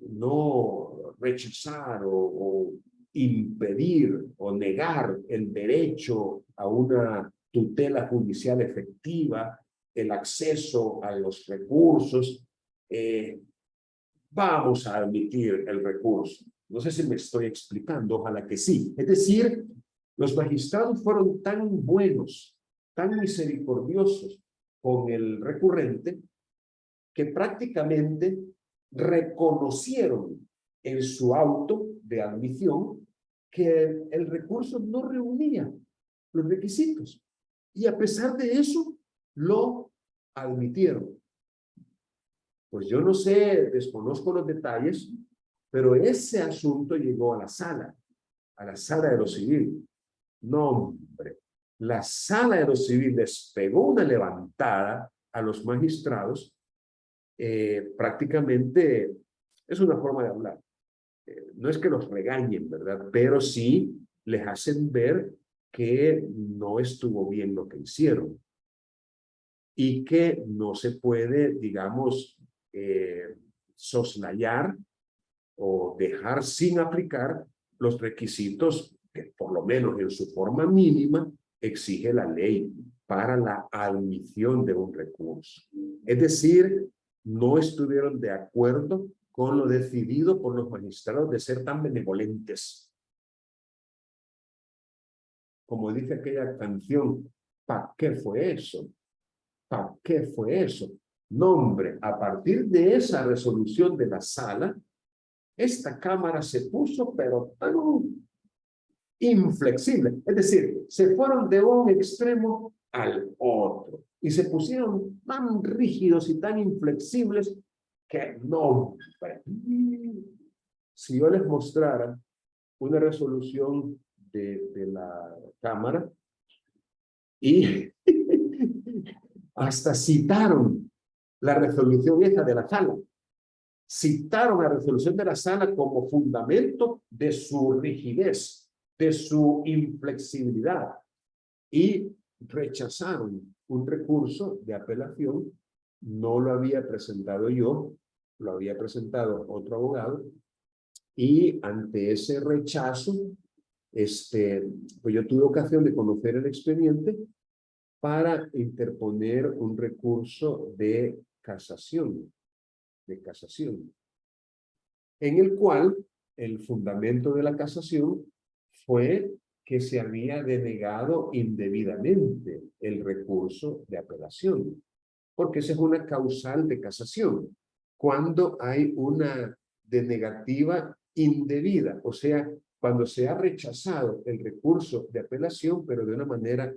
no rechazar o impedir o negar el derecho a una tutela judicial efectiva, el acceso a los recursos, vamos a admitir el recurso. No sé si me estoy explicando, ojalá que sí. Es decir, los magistrados fueron tan buenos, tan misericordiosos con el recurrente, que prácticamente reconocieron en su auto de admisión que el recurso no reunía los requisitos. Y a pesar de eso, lo admitieron. Pues yo no sé, desconozco los detalles, pero ese asunto llegó a la sala de lo civil. No, hombre, la sala de lo civil les pegó una levantada a los magistrados. Prácticamente es una forma de hablar. No es que los regañen, ¿verdad? Pero sí les hacen ver que no estuvo bien lo que hicieron y que no se puede, digamos, soslayar o dejar sin aplicar los requisitos que por lo menos en su forma mínima exige la ley para la admisión de un recurso. Es decir, no estuvieron de acuerdo con lo decidido por los magistrados de ser tan benevolentes. Como dice aquella canción, ¿para qué fue eso? ¿Para qué fue eso? No, hombre, a partir de esa resolución de la sala, esta Cámara se puso, pero tan inflexible. Es decir, se fueron de un extremo al otro y se pusieron tan rígidos y tan inflexibles que no. Si yo les mostrara una resolución de la Cámara y hasta citaron la resolución esa de la sala. Citaron la resolución de la sala como fundamento de su rigidez, de su inflexibilidad, y rechazaron un recurso de apelación. No lo había presentado yo, lo había presentado otro abogado, y ante ese rechazo, pues yo tuve ocasión de conocer el expediente para interponer un recurso de casación, en el cual el fundamento de la casación fue que se había denegado indebidamente el recurso de apelación. porque esa es una causal de casación. Cuando hay una denegativa indebida, o sea, cuando se ha rechazado el recurso de apelación, pero de una manera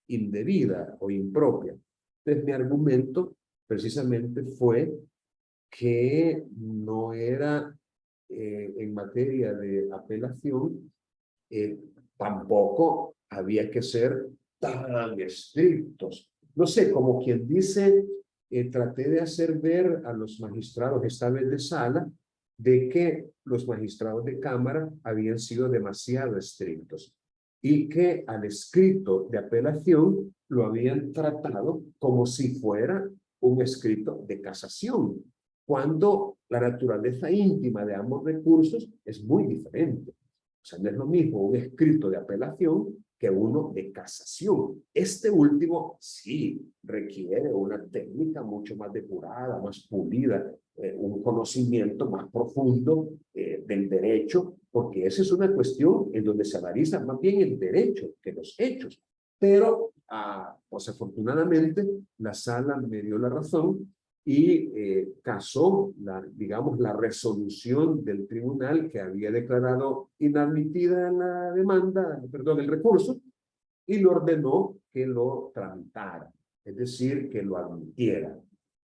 indebida o impropia. Entonces, mi argumento precisamente fue que no era en materia de apelación, tampoco había que ser tan estrictos. No sé, como quien dice, traté de hacer ver a los magistrados, esta vez de sala, de que los magistrados de cámara habían sido demasiado estrictos y que al escrito de apelación lo habían tratado como si fuera un escrito de casación, cuando la naturaleza íntima de ambos recursos es muy diferente. O sea, no es lo mismo un escrito de apelación que uno de casación. Este último sí requiere una técnica mucho más depurada, más pulida, un conocimiento más profundo del derecho, porque esa es una cuestión en donde se analiza más bien el derecho que los hechos. Pero, pues afortunadamente, la sala me dio la razón y casó, digamos, la resolución del tribunal que había declarado inadmitida la demanda, perdón, el recurso, y le ordenó que lo tramitara, es decir, que lo admitiera.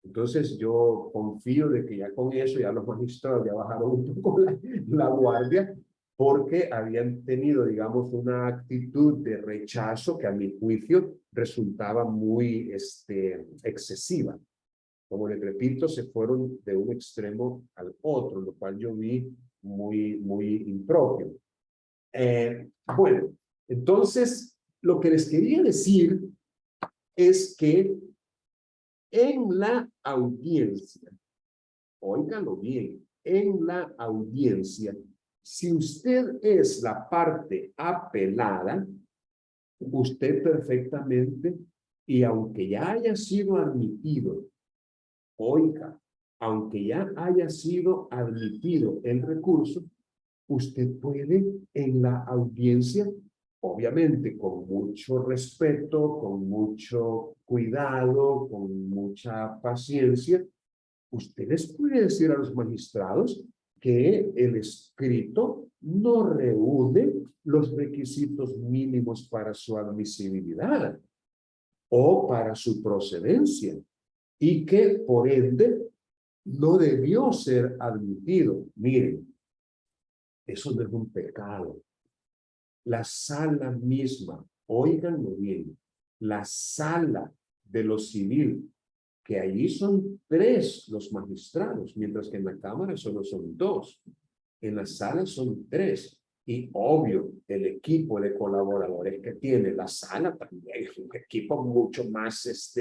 Entonces yo confío de que ya con eso ya los magistrados ya bajaron un poco la guardia, porque habían tenido, digamos, una actitud de rechazo que a mi juicio resultaba muy excesiva. Como les repito, se fueron de un extremo al otro, lo cual yo vi muy impropio. Bueno, entonces, lo que les quería decir es que en la audiencia, óiganlo bien, en la audiencia, si usted es la parte apelada, usted perfectamente, y aunque ya haya sido admitido, oiga, aunque ya haya sido admitido el recurso, usted puede en la audiencia, obviamente con mucho respeto, con mucho cuidado, con mucha paciencia, ustedes pueden decir a los magistrados que el escrito no reúne los requisitos mínimos para su admisibilidad o para su procedencia, y que por ende no debió ser admitido. Miren, eso no es un pecado. La sala misma, óiganlo bien, la sala de lo civil, que allí son 3 los magistrados, mientras que en la Cámara solo son 2. En la sala son 3. Y obvio, el equipo de colaboradores que tiene la sala también es un equipo mucho más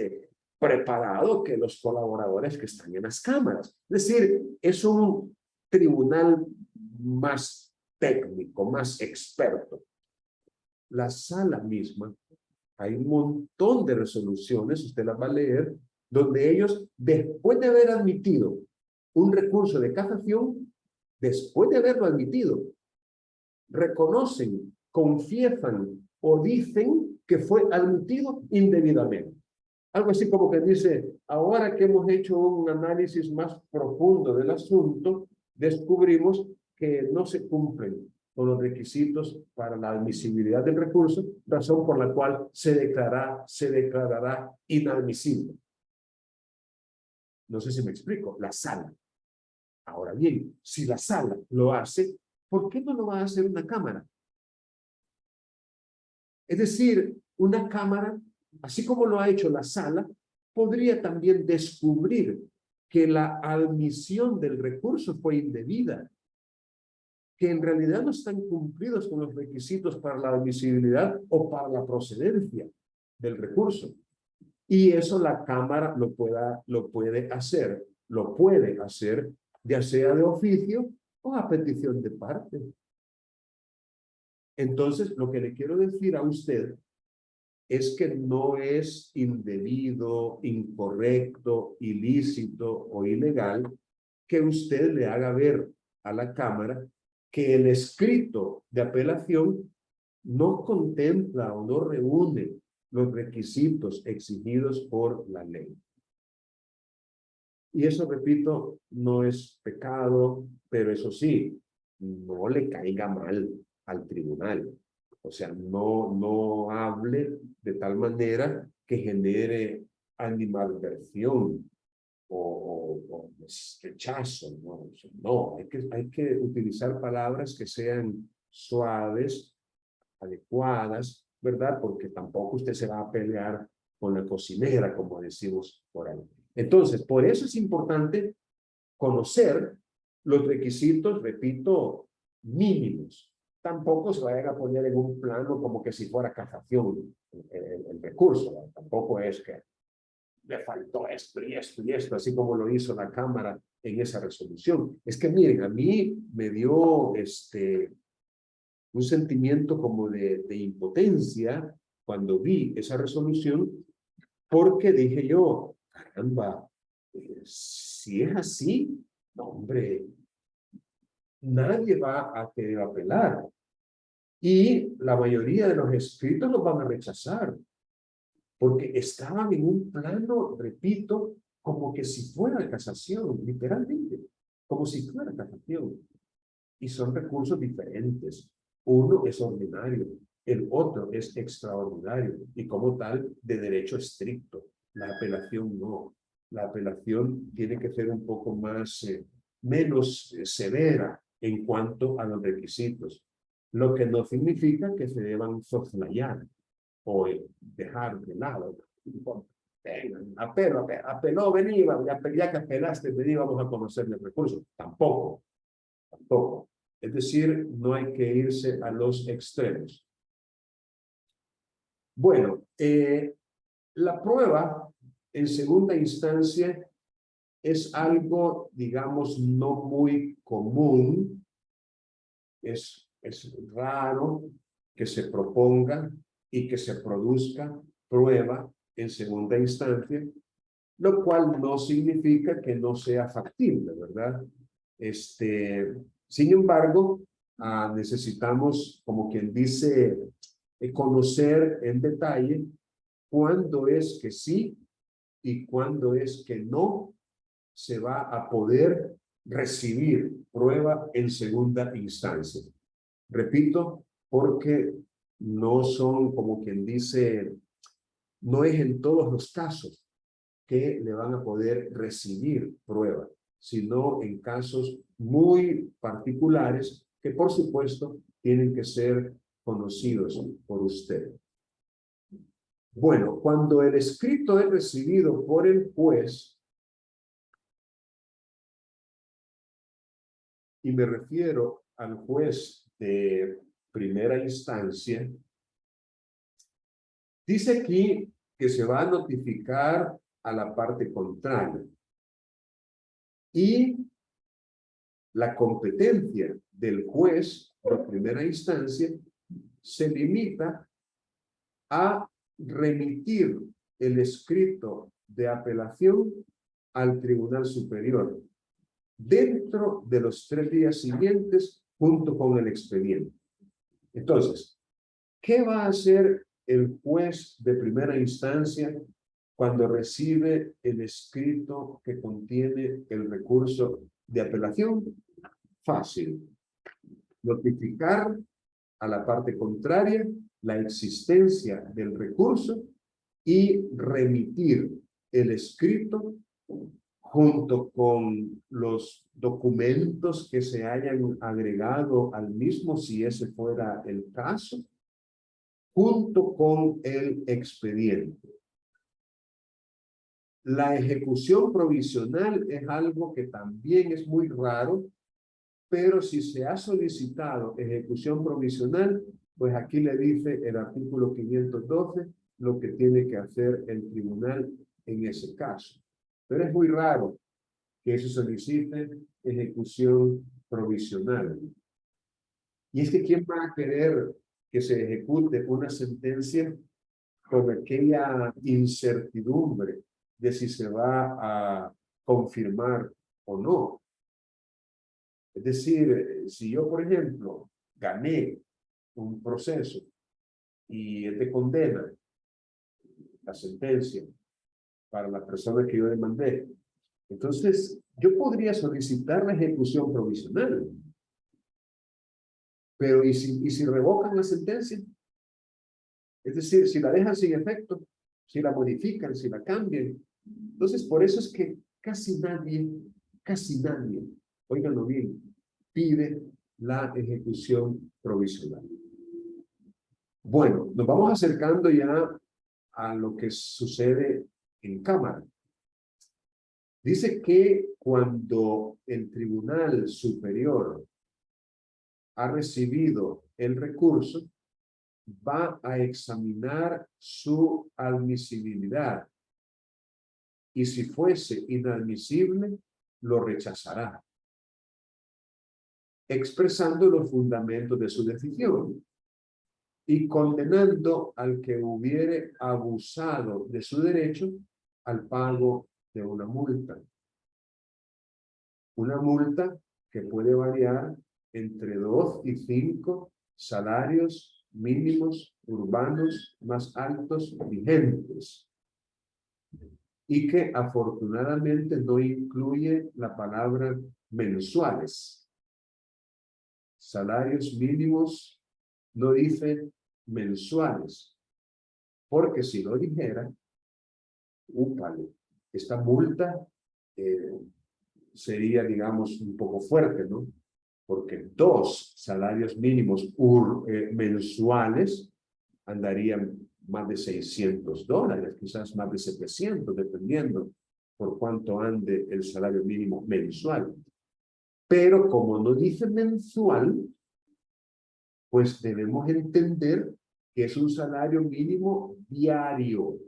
preparado que los colaboradores que están en las cámaras. Es decir, es un tribunal más técnico, más experto. La sala misma, hay un montón de resoluciones, usted las va a leer, donde ellos, después de haber admitido un recurso de casación, después de haberlo admitido, reconocen, confiesan o dicen que fue admitido indebidamente. Algo así como que dice, ahora que hemos hecho un análisis más profundo del asunto, descubrimos que no se cumplen con los requisitos para la admisibilidad del recurso, razón por la cual se declarará inadmisible. No sé si me explico, la sala. Ahora bien, si la sala lo hace, ¿por qué no lo va a hacer una cámara? Es decir, una cámara, así como lo ha hecho la sala, podría también descubrir que la admisión del recurso fue indebida, que en realidad no están cumplidos con los requisitos para la admisibilidad o para la procedencia del recurso. Y eso la Cámara lo puede hacer, ya sea de oficio o a petición de parte. Entonces, lo que le quiero decir a usted es que no es indebido, incorrecto, ilícito o ilegal que usted le haga ver a la Cámara que el escrito de apelación no contempla o no reúne los requisitos exigidos por la ley. Y eso, repito, no es pecado, pero eso sí, no le caiga mal al tribunal. O sea, no hable de tal manera que genere animadversión o rechazo. No, no, hay que utilizar palabras que sean suaves, adecuadas, ¿verdad? Porque tampoco usted se va a pelear con la cocinera, como decimos por ahí. Entonces, por eso es importante conocer los requisitos, repito, mínimos. Tampoco se vayan a poner en un plano como que si fuera casación el recurso, ¿verdad? Tampoco es que le faltó esto y esto y esto, así como lo hizo la Cámara en esa resolución. Es que miren, a mí me dio un sentimiento como de impotencia cuando vi esa resolución, porque dije yo, caramba, si es así, no, hombre, nadie va a querer apelar. Y la mayoría de los escritos los van a rechazar, porque estaban en un plano, repito, como que si fuera casación, literalmente, como si fuera casación. Y son recursos diferentes. Uno es ordinario, el otro es extraordinario y como tal de derecho estricto. La apelación no. La apelación tiene que ser un poco más, menos severa en cuanto a los requisitos, lo que no significa que se deban soslayar o dejar de lado. Apeló, vení, ya que apelaste, vení, vamos a conocer el recurso. Tampoco. Es decir, no hay que irse a los extremos. Bueno, la prueba en segunda instancia es algo, digamos, no muy común. Es raro que se proponga y que se produzca prueba en segunda instancia, lo cual no significa que no sea factible, ¿verdad? Sin embargo, necesitamos, como quien dice, conocer en detalle cuándo es que sí y cuándo es que no se va a poder recibir prueba en segunda instancia. Repito, porque no son, como quien dice, no es en todos los casos que le van a poder recibir prueba, sino en casos muy particulares que, por supuesto, tienen que ser conocidos por usted. Bueno, cuando el escrito es recibido por el juez, y me refiero al juez de primera instancia, dice aquí que se va a notificar a la parte contraria. Y la competencia del juez de primera instancia se limita a remitir el escrito de apelación al Tribunal Superior dentro de los 3 días siguientes junto con el expediente. Entonces, ¿qué va a hacer el juez de primera instancia cuando recibe el escrito que contiene el recurso de apelación? Fácil. Notificar a la parte contraria la existencia del recurso y remitir el escrito junto con los documentos que se hayan agregado al mismo, si ese fuera el caso, junto con el expediente. La ejecución provisional es algo que también es muy raro, pero si se ha solicitado ejecución provisional, pues aquí le dice el artículo 512 lo que tiene que hacer el tribunal en ese caso. Pero es muy raro que se solicite ejecución provisional. Y es que ¿quién va a querer que se ejecute una sentencia con aquella incertidumbre de si se va a confirmar o no? Es decir, si yo, por ejemplo, gané un proceso y es de condena, la sentencia para la persona que yo demandé, Entonces, yo podría solicitar la ejecución provisional. Pero, ¿y si revocan la sentencia? Es decir, si la dejan sin efecto, si la modifican, si la cambian. Entonces, por eso es que casi nadie, óiganlo bien, pide la ejecución provisional. Bueno, nos vamos acercando ya a lo que sucede en cámara. Dice que cuando el Tribunal Superior ha recibido el recurso, va a examinar su admisibilidad. Y si fuese inadmisible, lo rechazará, expresando los fundamentos de su decisión y condenando al que hubiere abusado de su derecho al pago de una multa. Una multa que puede variar entre 2 y 5 salarios mínimos urbanos más altos vigentes, y que afortunadamente no incluye la palabra mensuales. Salarios mínimos no dice mensuales, porque si lo dijera, úpale, esta multa sería, digamos, un poco fuerte, ¿no? Porque 2 salarios mínimos mensuales andarían más de $600, quizás más de 700, dependiendo por cuánto ande el salario mínimo mensual. Pero como no dice mensual, pues debemos entender que es un salario mínimo diario,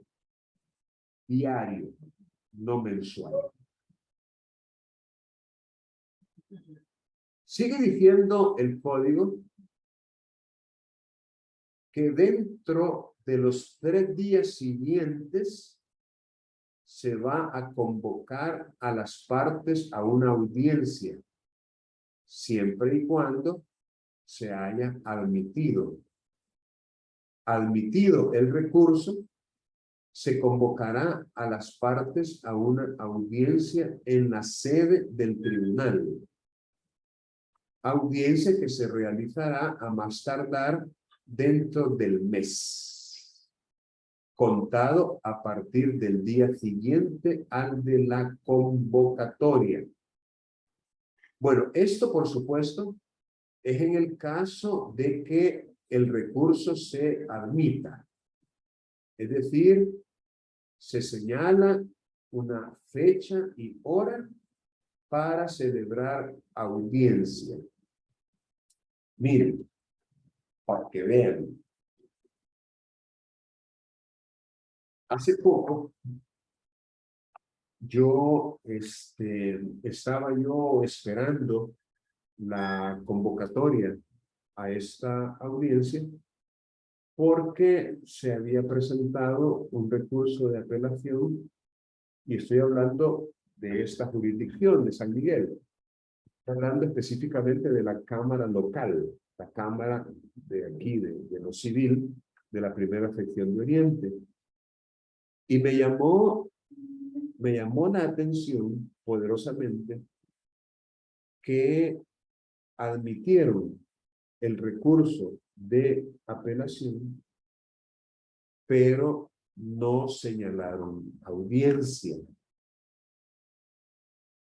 no mensual. Sigue diciendo el código que dentro de los 3 días siguientes se va a convocar a las partes a una audiencia, siempre y cuando se haya admitido el recurso, se convocará a las partes a una audiencia en la sede del tribunal. Audiencia que se realizará a más tardar dentro del mes, contado a partir del día siguiente al de la convocatoria. Bueno, esto por supuesto es en el caso de que el recurso se admita. Es decir, se señala una fecha y hora para celebrar audiencia. Miren, para que vean. Hace poco, estaba yo esperando la convocatoria a esta audiencia porque se había presentado un recurso de apelación, y estoy hablando de esta jurisdicción de San Miguel. Estoy hablando específicamente de la Cámara local, la Cámara de aquí, de lo civil, de la primera sección de Oriente. Y me llamó la atención poderosamente que admitieron el recurso de apelación, pero no señalaron audiencia.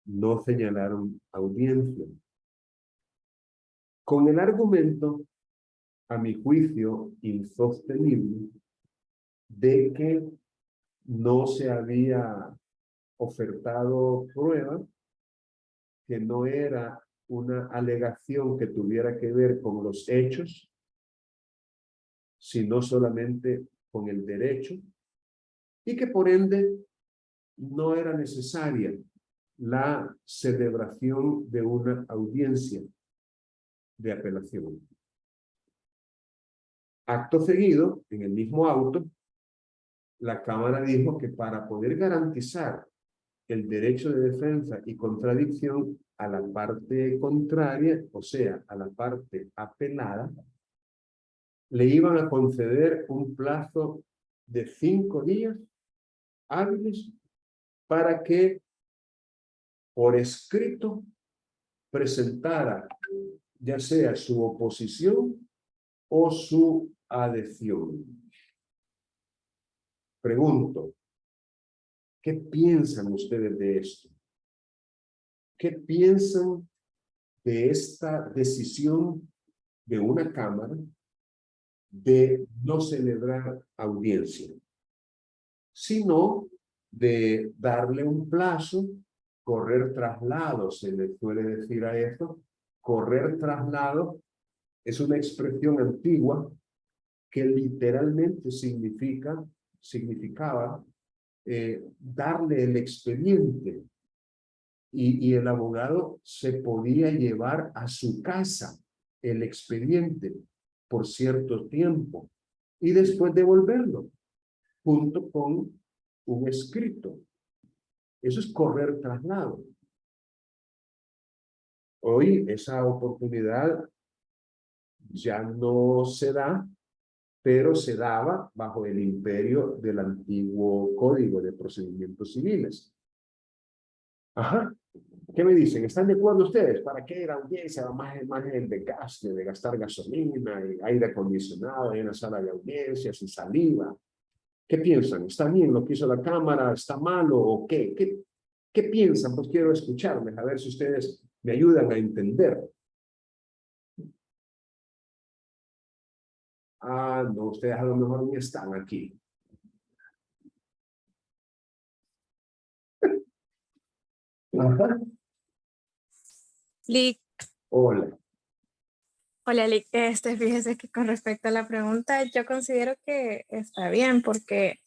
No señalaron audiencia. Con el argumento, a mi juicio, insostenible, de que no se había ofertado prueba, que no era una alegación que tuviera que ver con los hechos, sino solamente con el derecho, y que por ende no era necesaria la celebración de una audiencia de apelación. Acto seguido, en el mismo auto, la Cámara dijo que para poder garantizar el derecho de defensa y contradicción a la parte contraria, o sea, a la parte apelada, le iban a conceder un plazo de 5 días hábiles para que por escrito presentara ya sea su oposición o su adhesión. Pregunto, ¿qué piensan ustedes de esto? ¿Qué piensan de esta decisión de una Cámara de no celebrar audiencia, sino de darle un plazo, correr traslados, se le suele decir a esto? Correr traslado es una expresión antigua que literalmente significaba darle el expediente y el abogado se podía llevar a su casa el expediente por cierto tiempo y después devolverlo junto con un escrito. Eso es correr traslado. Hoy esa oportunidad ya no se da, pero se daba bajo el imperio del antiguo Código de Procedimientos Civiles. Ajá. ¿Qué me dicen? ¿Están de acuerdo ustedes? ¿Para qué ir a audiencia? Más el desgaste de gastar gasolina y aire acondicionado en la sala de audiencia, su saliva. ¿Qué piensan? ¿Está bien lo que hizo la Cámara? ¿Está malo o qué? ¿Qué piensan? Pues quiero escucharles, a ver si ustedes me ayudan a entender. Ah, no, ustedes a lo mejor ni están aquí. Ajá. Lick, Hola. hola Lick, fíjese que con respecto a la pregunta, yo considero que está bien porque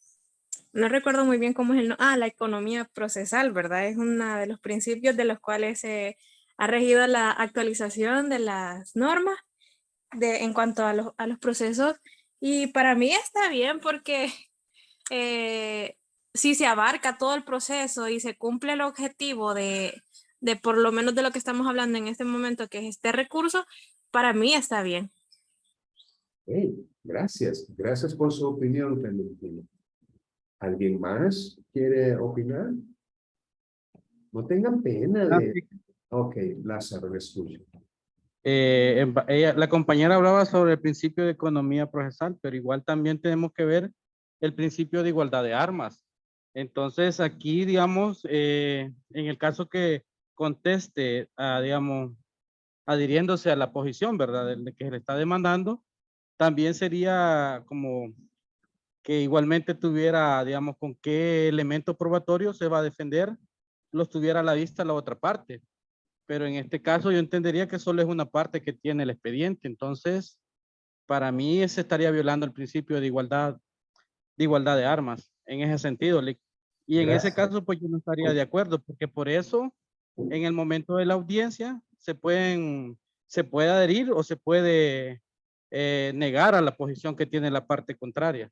no recuerdo muy bien cómo es la economía procesal, ¿verdad? Es uno de los principios de los cuales se ha regido la actualización de las normas en cuanto a los procesos y para mí está bien porque si se abarca todo el proceso y se cumple el objetivo de por lo menos de lo que estamos hablando en este momento, que es este recurso, para mí está bien. Hey, gracias. Gracias por su opinión, Clementina. ¿Alguien más quiere opinar? No tengan pena de... Ok, Lázaro, le escucho. La compañera hablaba sobre el principio de economía procesal, pero igual también tenemos que ver el principio de igualdad de armas. Entonces aquí, digamos, en el caso que conteste, digamos, adhiriéndose a la posición, ¿verdad?, de que se le está demandando, también sería como que igualmente tuviera, digamos, con qué elemento probatorio se va a defender, los tuviera a la vista la otra parte. Pero en este caso yo entendería que solo es una parte que tiene el expediente. Entonces, para mí se estaría violando el principio de igualdad de armas en ese sentido. Y en ese caso, pues yo no estaría de acuerdo, porque por eso, en el momento de la audiencia, se puede adherir o se puede negar a la posición que tiene la parte contraria.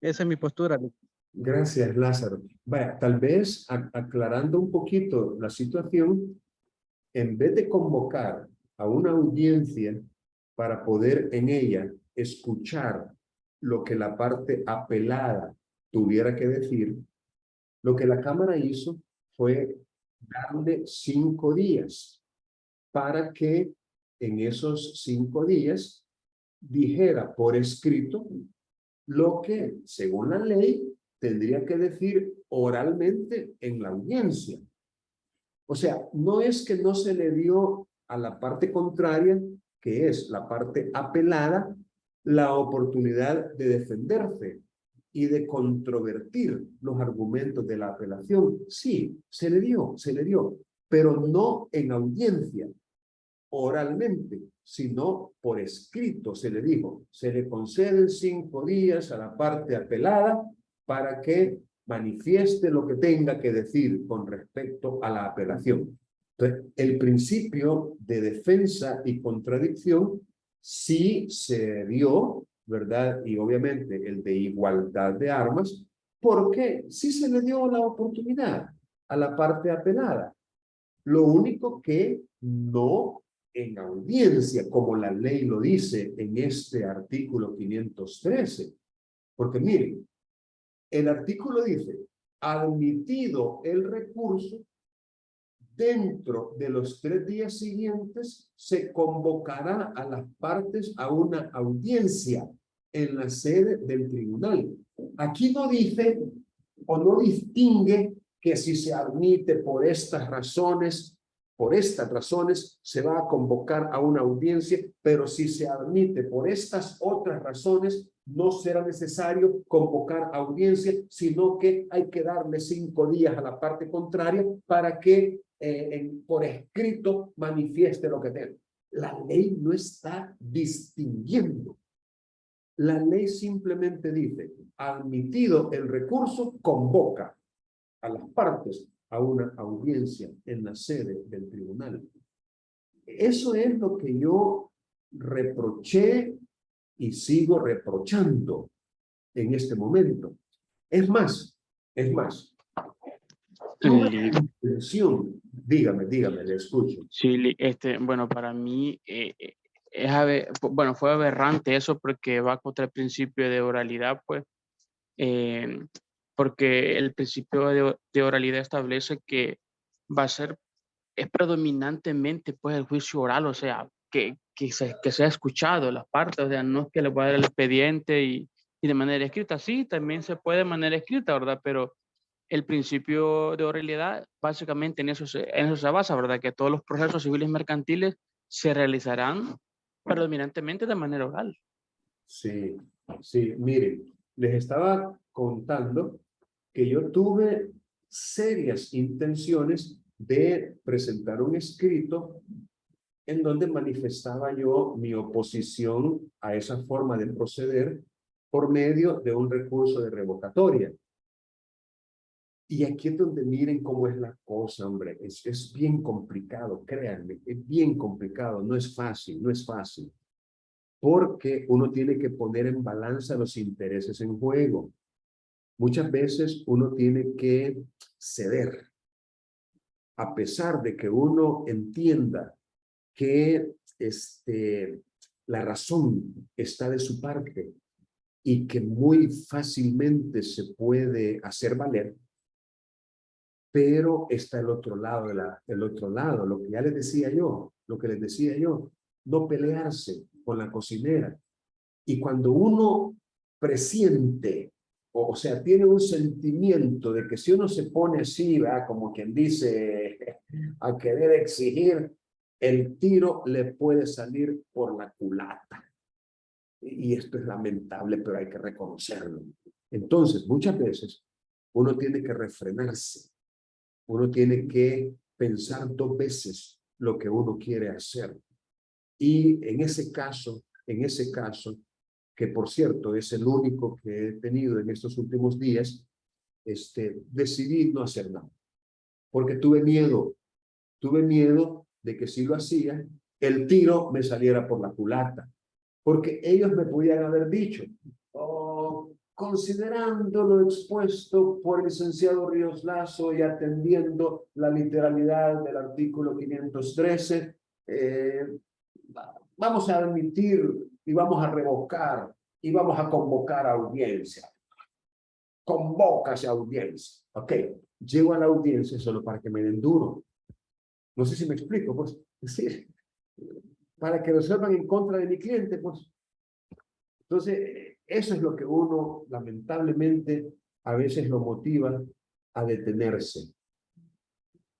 Esa es mi postura, Lick. Gracias, Lázaro. Vaya, tal vez aclarando un poquito la situación, en vez de convocar a una audiencia para poder en ella escuchar lo que la parte apelada tuviera que decir, lo que la Cámara hizo fue darle 5 días para que en esos 5 días dijera por escrito lo que, según la ley, tendría que decir oralmente en la audiencia. O sea, no es que no se le dio a la parte contraria, que es la parte apelada, la oportunidad de defenderse y de controvertir los argumentos de la apelación. Sí, se le dio, pero no en audiencia, oralmente, sino por escrito. Se le dijo, se le conceden 5 días a la parte apelada para que manifieste lo que tenga que decir con respecto a la apelación. Entonces, el principio de defensa y contradicción sí se dio, ¿verdad? Y obviamente el de igualdad de armas, porque sí se le dio la oportunidad a la parte apelada. Lo único que no en audiencia, como la ley lo dice en este artículo 513. Porque miren, el artículo dice, admitido el recurso dentro de los 3 días siguientes se convocará a las partes a una audiencia en la sede del tribunal. Aquí no dice o no distingue que si se admite por estas razones se va a convocar a una audiencia, pero si se admite por estas otras razones, no será necesario convocar audiencia, sino que hay que darle 5 días a la parte contraria para que por escrito manifieste lo que tenga. La ley no está distinguiendo. La ley simplemente dice, admitido el recurso, convoca a las partes a una audiencia en la sede del tribunal. Eso es lo que yo reproché y sigo reprochando en este momento. Es más, no es mi intención. Dígame, le escucho. Sí, bueno, para mí fue aberrante eso porque va contra el principio de oralidad, pues, porque el principio de oralidad establece que es predominantemente, pues, el juicio oral, o sea, que sea escuchado las partes, o sea, no es que le voy a dar el expediente y de manera escrita. Sí, también se puede de manera escrita, ¿verdad? Pero el principio de oralidad, básicamente en eso se basa, ¿verdad? Que todos los procesos civiles mercantiles se realizarán predominantemente de manera oral. Sí, miren, les estaba contando que yo tuve serias intenciones de presentar un escrito en donde manifestaba yo mi oposición a esa forma de proceder por medio de un recurso de revocatoria. Y aquí es donde miren cómo es la cosa, hombre. Es bien complicado, créanme, es bien complicado, no es fácil. Porque uno tiene que poner en balanza los intereses en juego. Muchas veces uno tiene que ceder, a pesar de que uno entienda que la razón está de su parte y que muy fácilmente se puede hacer valer, pero está el otro lado, lo que ya les decía yo, no pelearse con la cocinera. Y cuando uno presiente, o sea, tiene un sentimiento de que si uno se pone así, ¿verdad? Como quien dice, a querer exigir, el tiro le puede salir por la culata. Y esto es lamentable, pero hay que reconocerlo. Entonces, muchas veces, uno tiene que refrenarse. Uno tiene que pensar 2 veces lo que uno quiere hacer. Y en ese caso, que por cierto es el único que he tenido en estos últimos días, decidí no hacer nada. Porque tuve miedo de que si lo hacía, el tiro me saliera por la culata. Porque ellos me podían haber dicho, considerando lo expuesto por el licenciado Ríos Lazo y atendiendo la literalidad del artículo 513, vamos a admitir y vamos a revocar y vamos a convocar a audiencia. Convocas a audiencia. Ok, llego a la audiencia solo para que me den duro. No sé si me explico, pues. Es decir, para que resuelvan en contra de mi cliente, pues. Entonces, eso es lo que uno, lamentablemente, a veces lo motiva a detenerse.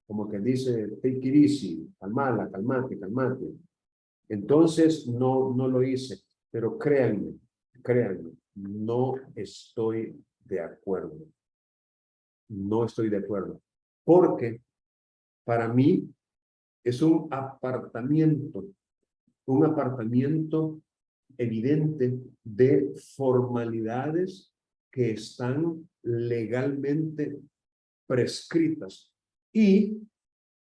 Como que dice, take it easy, calmate. Entonces, no lo hice. Pero créanme, no estoy de acuerdo. No estoy de acuerdo. Porque para mí es un apartamiento evidente de formalidades que están legalmente prescritas. Y,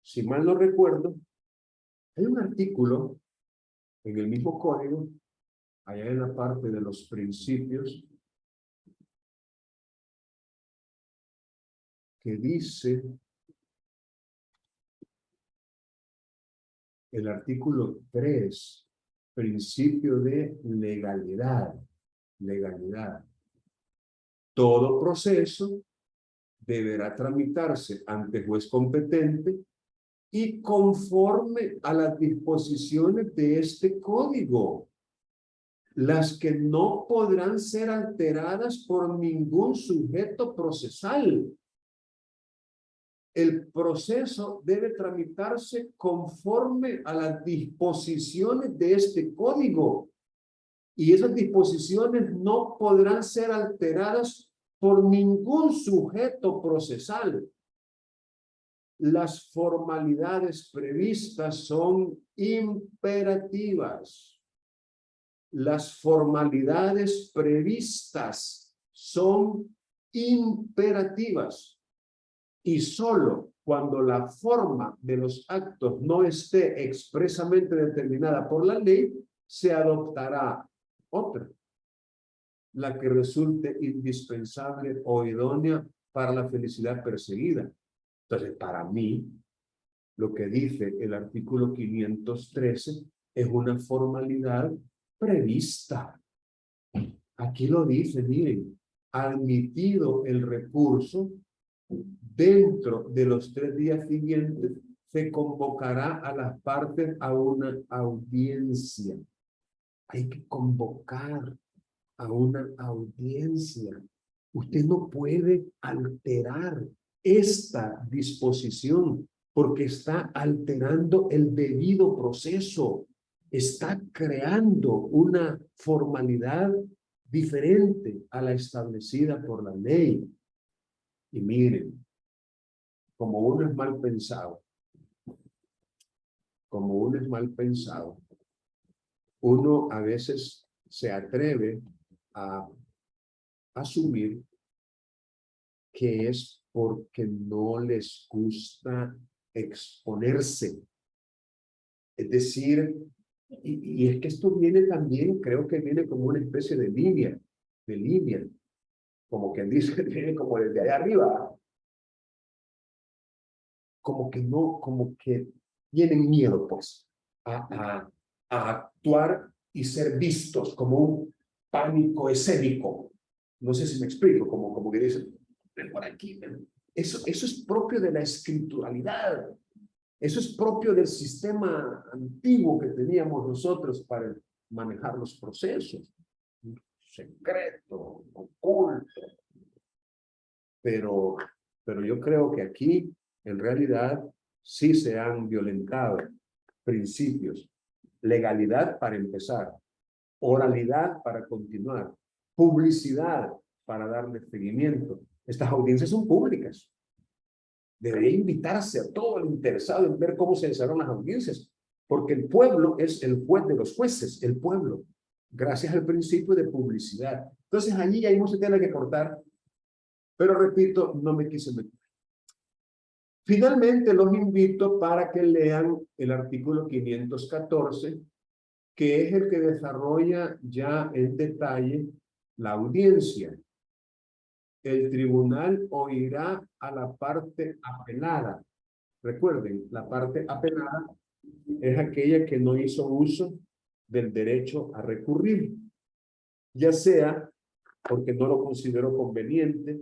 si mal no recuerdo, hay un artículo en el mismo código, allá en la parte de los principios, que dice, el artículo 3, principio de legalidad. Todo proceso deberá tramitarse ante juez competente y conforme a las disposiciones de este código, las que no podrán ser alteradas por ningún sujeto procesal. El proceso debe tramitarse conforme a las disposiciones de este código. Y esas disposiciones no podrán ser alteradas por ningún sujeto procesal. Las formalidades previstas son imperativas. Las formalidades previstas son imperativas. Y solo cuando la forma de los actos no esté expresamente determinada por la ley, se adoptará otra, la que resulte indispensable o idónea para la felicidad perseguida. Entonces, para mí, lo que dice el artículo 513 es una formalidad prevista. Aquí lo dice, miren, admitido el recurso, dentro de los 3 días siguientes se convocará a las partes a una audiencia. Hay que convocar a una audiencia. Usted no puede alterar esta disposición porque está alterando el debido proceso. Está creando una formalidad diferente a la establecida por la ley. Y miren, como uno es mal pensado, uno a veces se atreve a asumir que es porque no les gusta exponerse. Es decir, y es que esto viene también, creo que viene como una especie de línea, como quien dice, viene como desde allá arriba. Como que no, como que tienen miedo, pues, a actuar y ser vistos como un pánico escénico. No sé si me explico, como que dicen, ven por aquí, ven. Eso es propio de la escrituralidad. Eso es propio del sistema antiguo que teníamos nosotros para manejar los procesos. Secreto, oculto. Pero yo creo que aquí, en realidad, sí se han violentado principios. Legalidad para empezar, oralidad para continuar, publicidad para darle seguimiento. Estas audiencias son públicas. Debería invitarse a todo el interesado en ver cómo se desarrollan las audiencias, porque el pueblo es el juez de los jueces, el pueblo, gracias al principio de publicidad. Entonces allí hay mucha tela que cortar, pero repito, no me quise meter. Finalmente los invito para que lean el artículo 514, que es el que desarrolla ya en detalle la audiencia. El tribunal oirá a la parte apelada. Recuerden, la parte apelada es aquella que no hizo uso del derecho a recurrir, ya sea porque no lo consideró conveniente,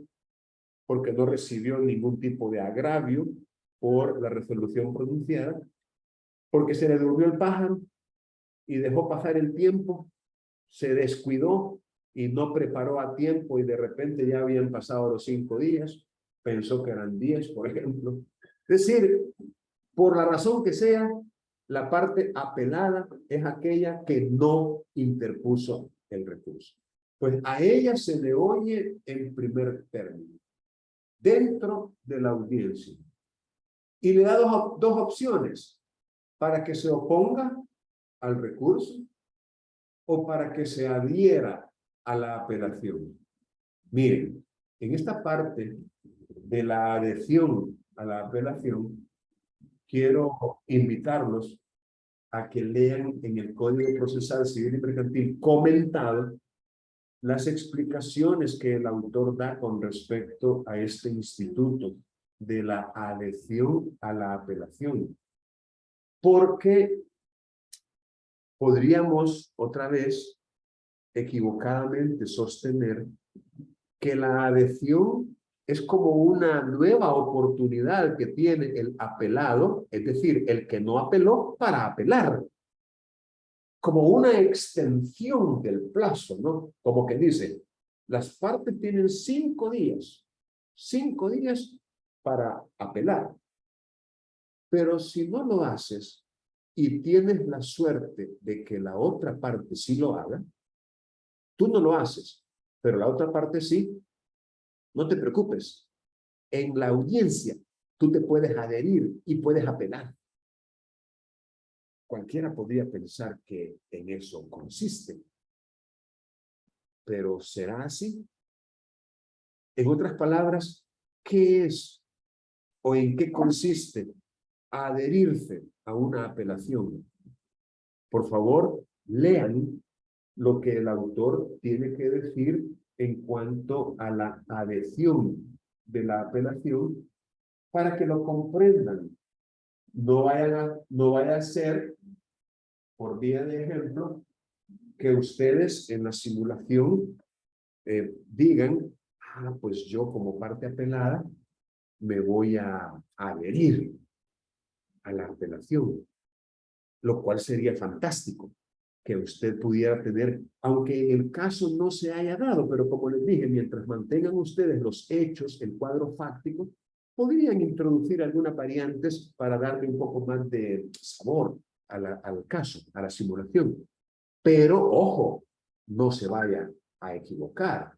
porque no recibió ningún tipo de agravio por la resolución pronunciada, porque se le durmió el pájaro y dejó pasar el tiempo, se descuidó y no preparó a tiempo y de repente ya habían pasado los 5 días, pensó que eran 10, por ejemplo. Es decir, por la razón que sea, la parte apelada es aquella que no interpuso el recurso. Pues a ella se le oye en primer término, dentro de la audiencia. Y le da dos opciones, para que se oponga al recurso o para que se adhiera a la apelación. Miren, en esta parte de la adhesión a la apelación, quiero invitarlos a que lean en el Código Procesal Civil y Mercantil comentado las explicaciones que el autor da con respecto a este instituto de la adhesión a la apelación. Porque podríamos otra vez equivocadamente sostener que la adhesión es como una nueva oportunidad que tiene el apelado, es decir, el que no apeló para apelar. Como una extensión del plazo, ¿no? Como que dice, las partes tienen 5 días para apelar. Pero si no lo haces y tienes la suerte de que la otra parte sí lo haga, tú no lo haces, pero la otra parte sí, no te preocupes. En la audiencia, tú te puedes adherir y puedes apelar. Cualquiera podría pensar que en eso consiste. Pero ¿será así? En otras palabras, ¿qué es o en qué consiste adherirse a una apelación? Por favor, lean lo que el autor tiene que decir en cuanto a la adhesión de la apelación para que lo comprendan. No vaya a ser, por vía de ejemplo, que ustedes en la simulación digan, pues yo como parte apelada me voy a adherir a la apelación, lo cual sería fantástico que usted pudiera tener, aunque en el caso no se haya dado, pero como les dije, mientras mantengan ustedes los hechos, el cuadro fáctico, podrían introducir algunas variantes para darle un poco más de sabor al caso, a la simulación. Pero, ojo, no se vaya a equivocar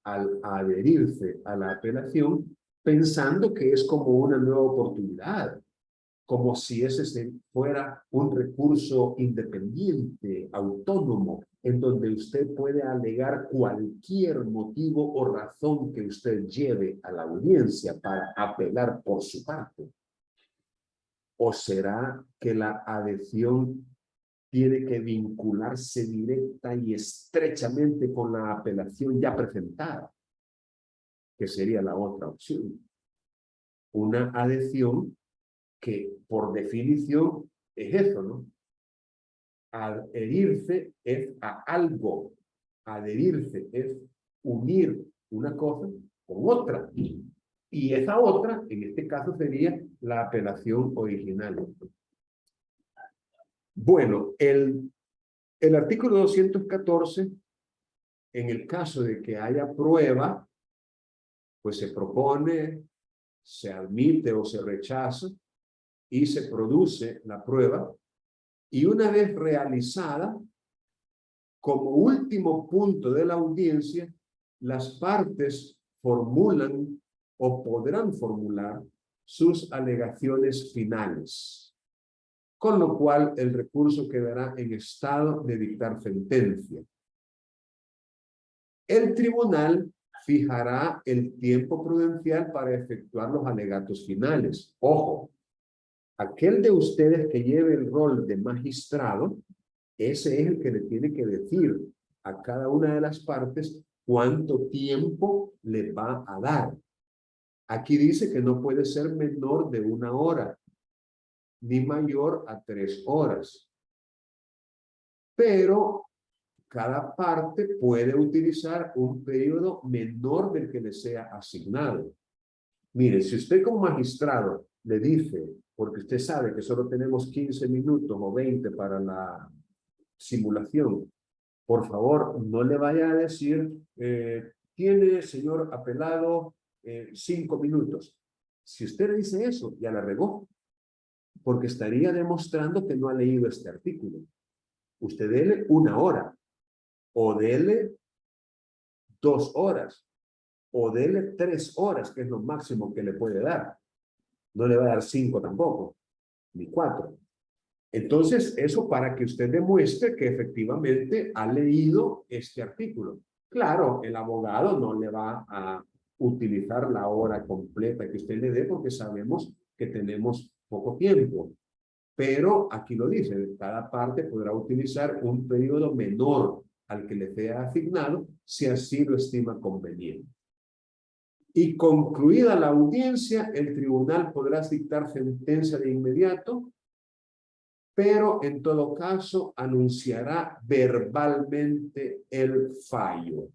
al adherirse a la apelación pensando que es como una nueva oportunidad, como si ese fuera un recurso independiente, autónomo, en donde usted puede alegar cualquier motivo o razón que usted lleve a la audiencia para apelar por su parte. ¿O será que la adhesión tiene que vincularse directa y estrechamente con la apelación ya presentada? Que sería la otra opción. Una adhesión que por definición es eso, ¿no? Adherirse es a algo. Adherirse es unir una cosa con otra. Y esa otra, en este caso, sería la apelación original. Bueno, el artículo 214, en el caso de que haya prueba, pues se propone, se admite o se rechaza y se produce la prueba. Y una vez realizada, como último punto de la audiencia, las partes formulan o podrán formular sus alegaciones finales, con lo cual el recurso quedará en estado de dictar sentencia. El tribunal fijará el tiempo prudencial para efectuar los alegatos finales. Ojo, aquel de ustedes que lleve el rol de magistrado, ese es el que le tiene que decir a cada una de las partes cuánto tiempo le va a dar. Aquí dice que no puede ser menor de 1 hora, ni mayor a 3 horas. Pero cada parte puede utilizar un periodo menor del que le sea asignado. Mire, si usted como magistrado le dice, porque usted sabe que solo tenemos 15 minutos o 20 para la simulación, por favor, no le vaya a decir, tiene, señor apelado, 5 minutos. Si usted le dice eso, ya la regó, porque estaría demostrando que no ha leído este artículo. Usted dele 1 hora, o dele 2 horas, o dele 3 horas, que es lo máximo que le puede dar. No le va a dar 5 tampoco, ni 4. Entonces, eso para que usted demuestre que efectivamente ha leído este artículo. Claro, el abogado no le va a utilizar la hora completa que usted le dé porque sabemos que tenemos poco tiempo. Pero aquí lo dice, cada parte podrá utilizar un periodo menor al que le sea asignado si así lo estima conveniente. Y concluida la audiencia, el tribunal podrá dictar sentencia de inmediato, pero en todo caso anunciará verbalmente el fallo.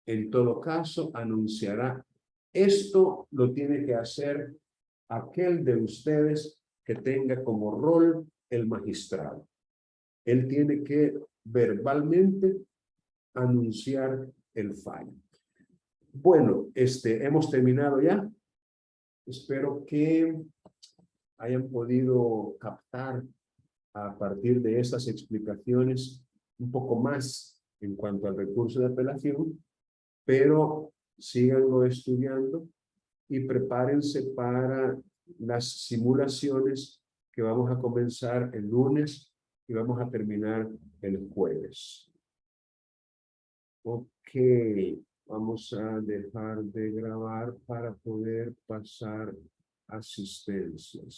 En todo caso anunciará Esto lo tiene que hacer aquel de ustedes que tenga como rol el magistrado. Él tiene que verbalmente anunciar el fallo. Bueno, hemos terminado ya. Espero que hayan podido captar a partir de estas explicaciones un poco más en cuanto al recurso de apelación, pero síganlo estudiando y prepárense para las simulaciones que vamos a comenzar el lunes y vamos a terminar el jueves. Ok, vamos a dejar de grabar para poder pasar asistencias.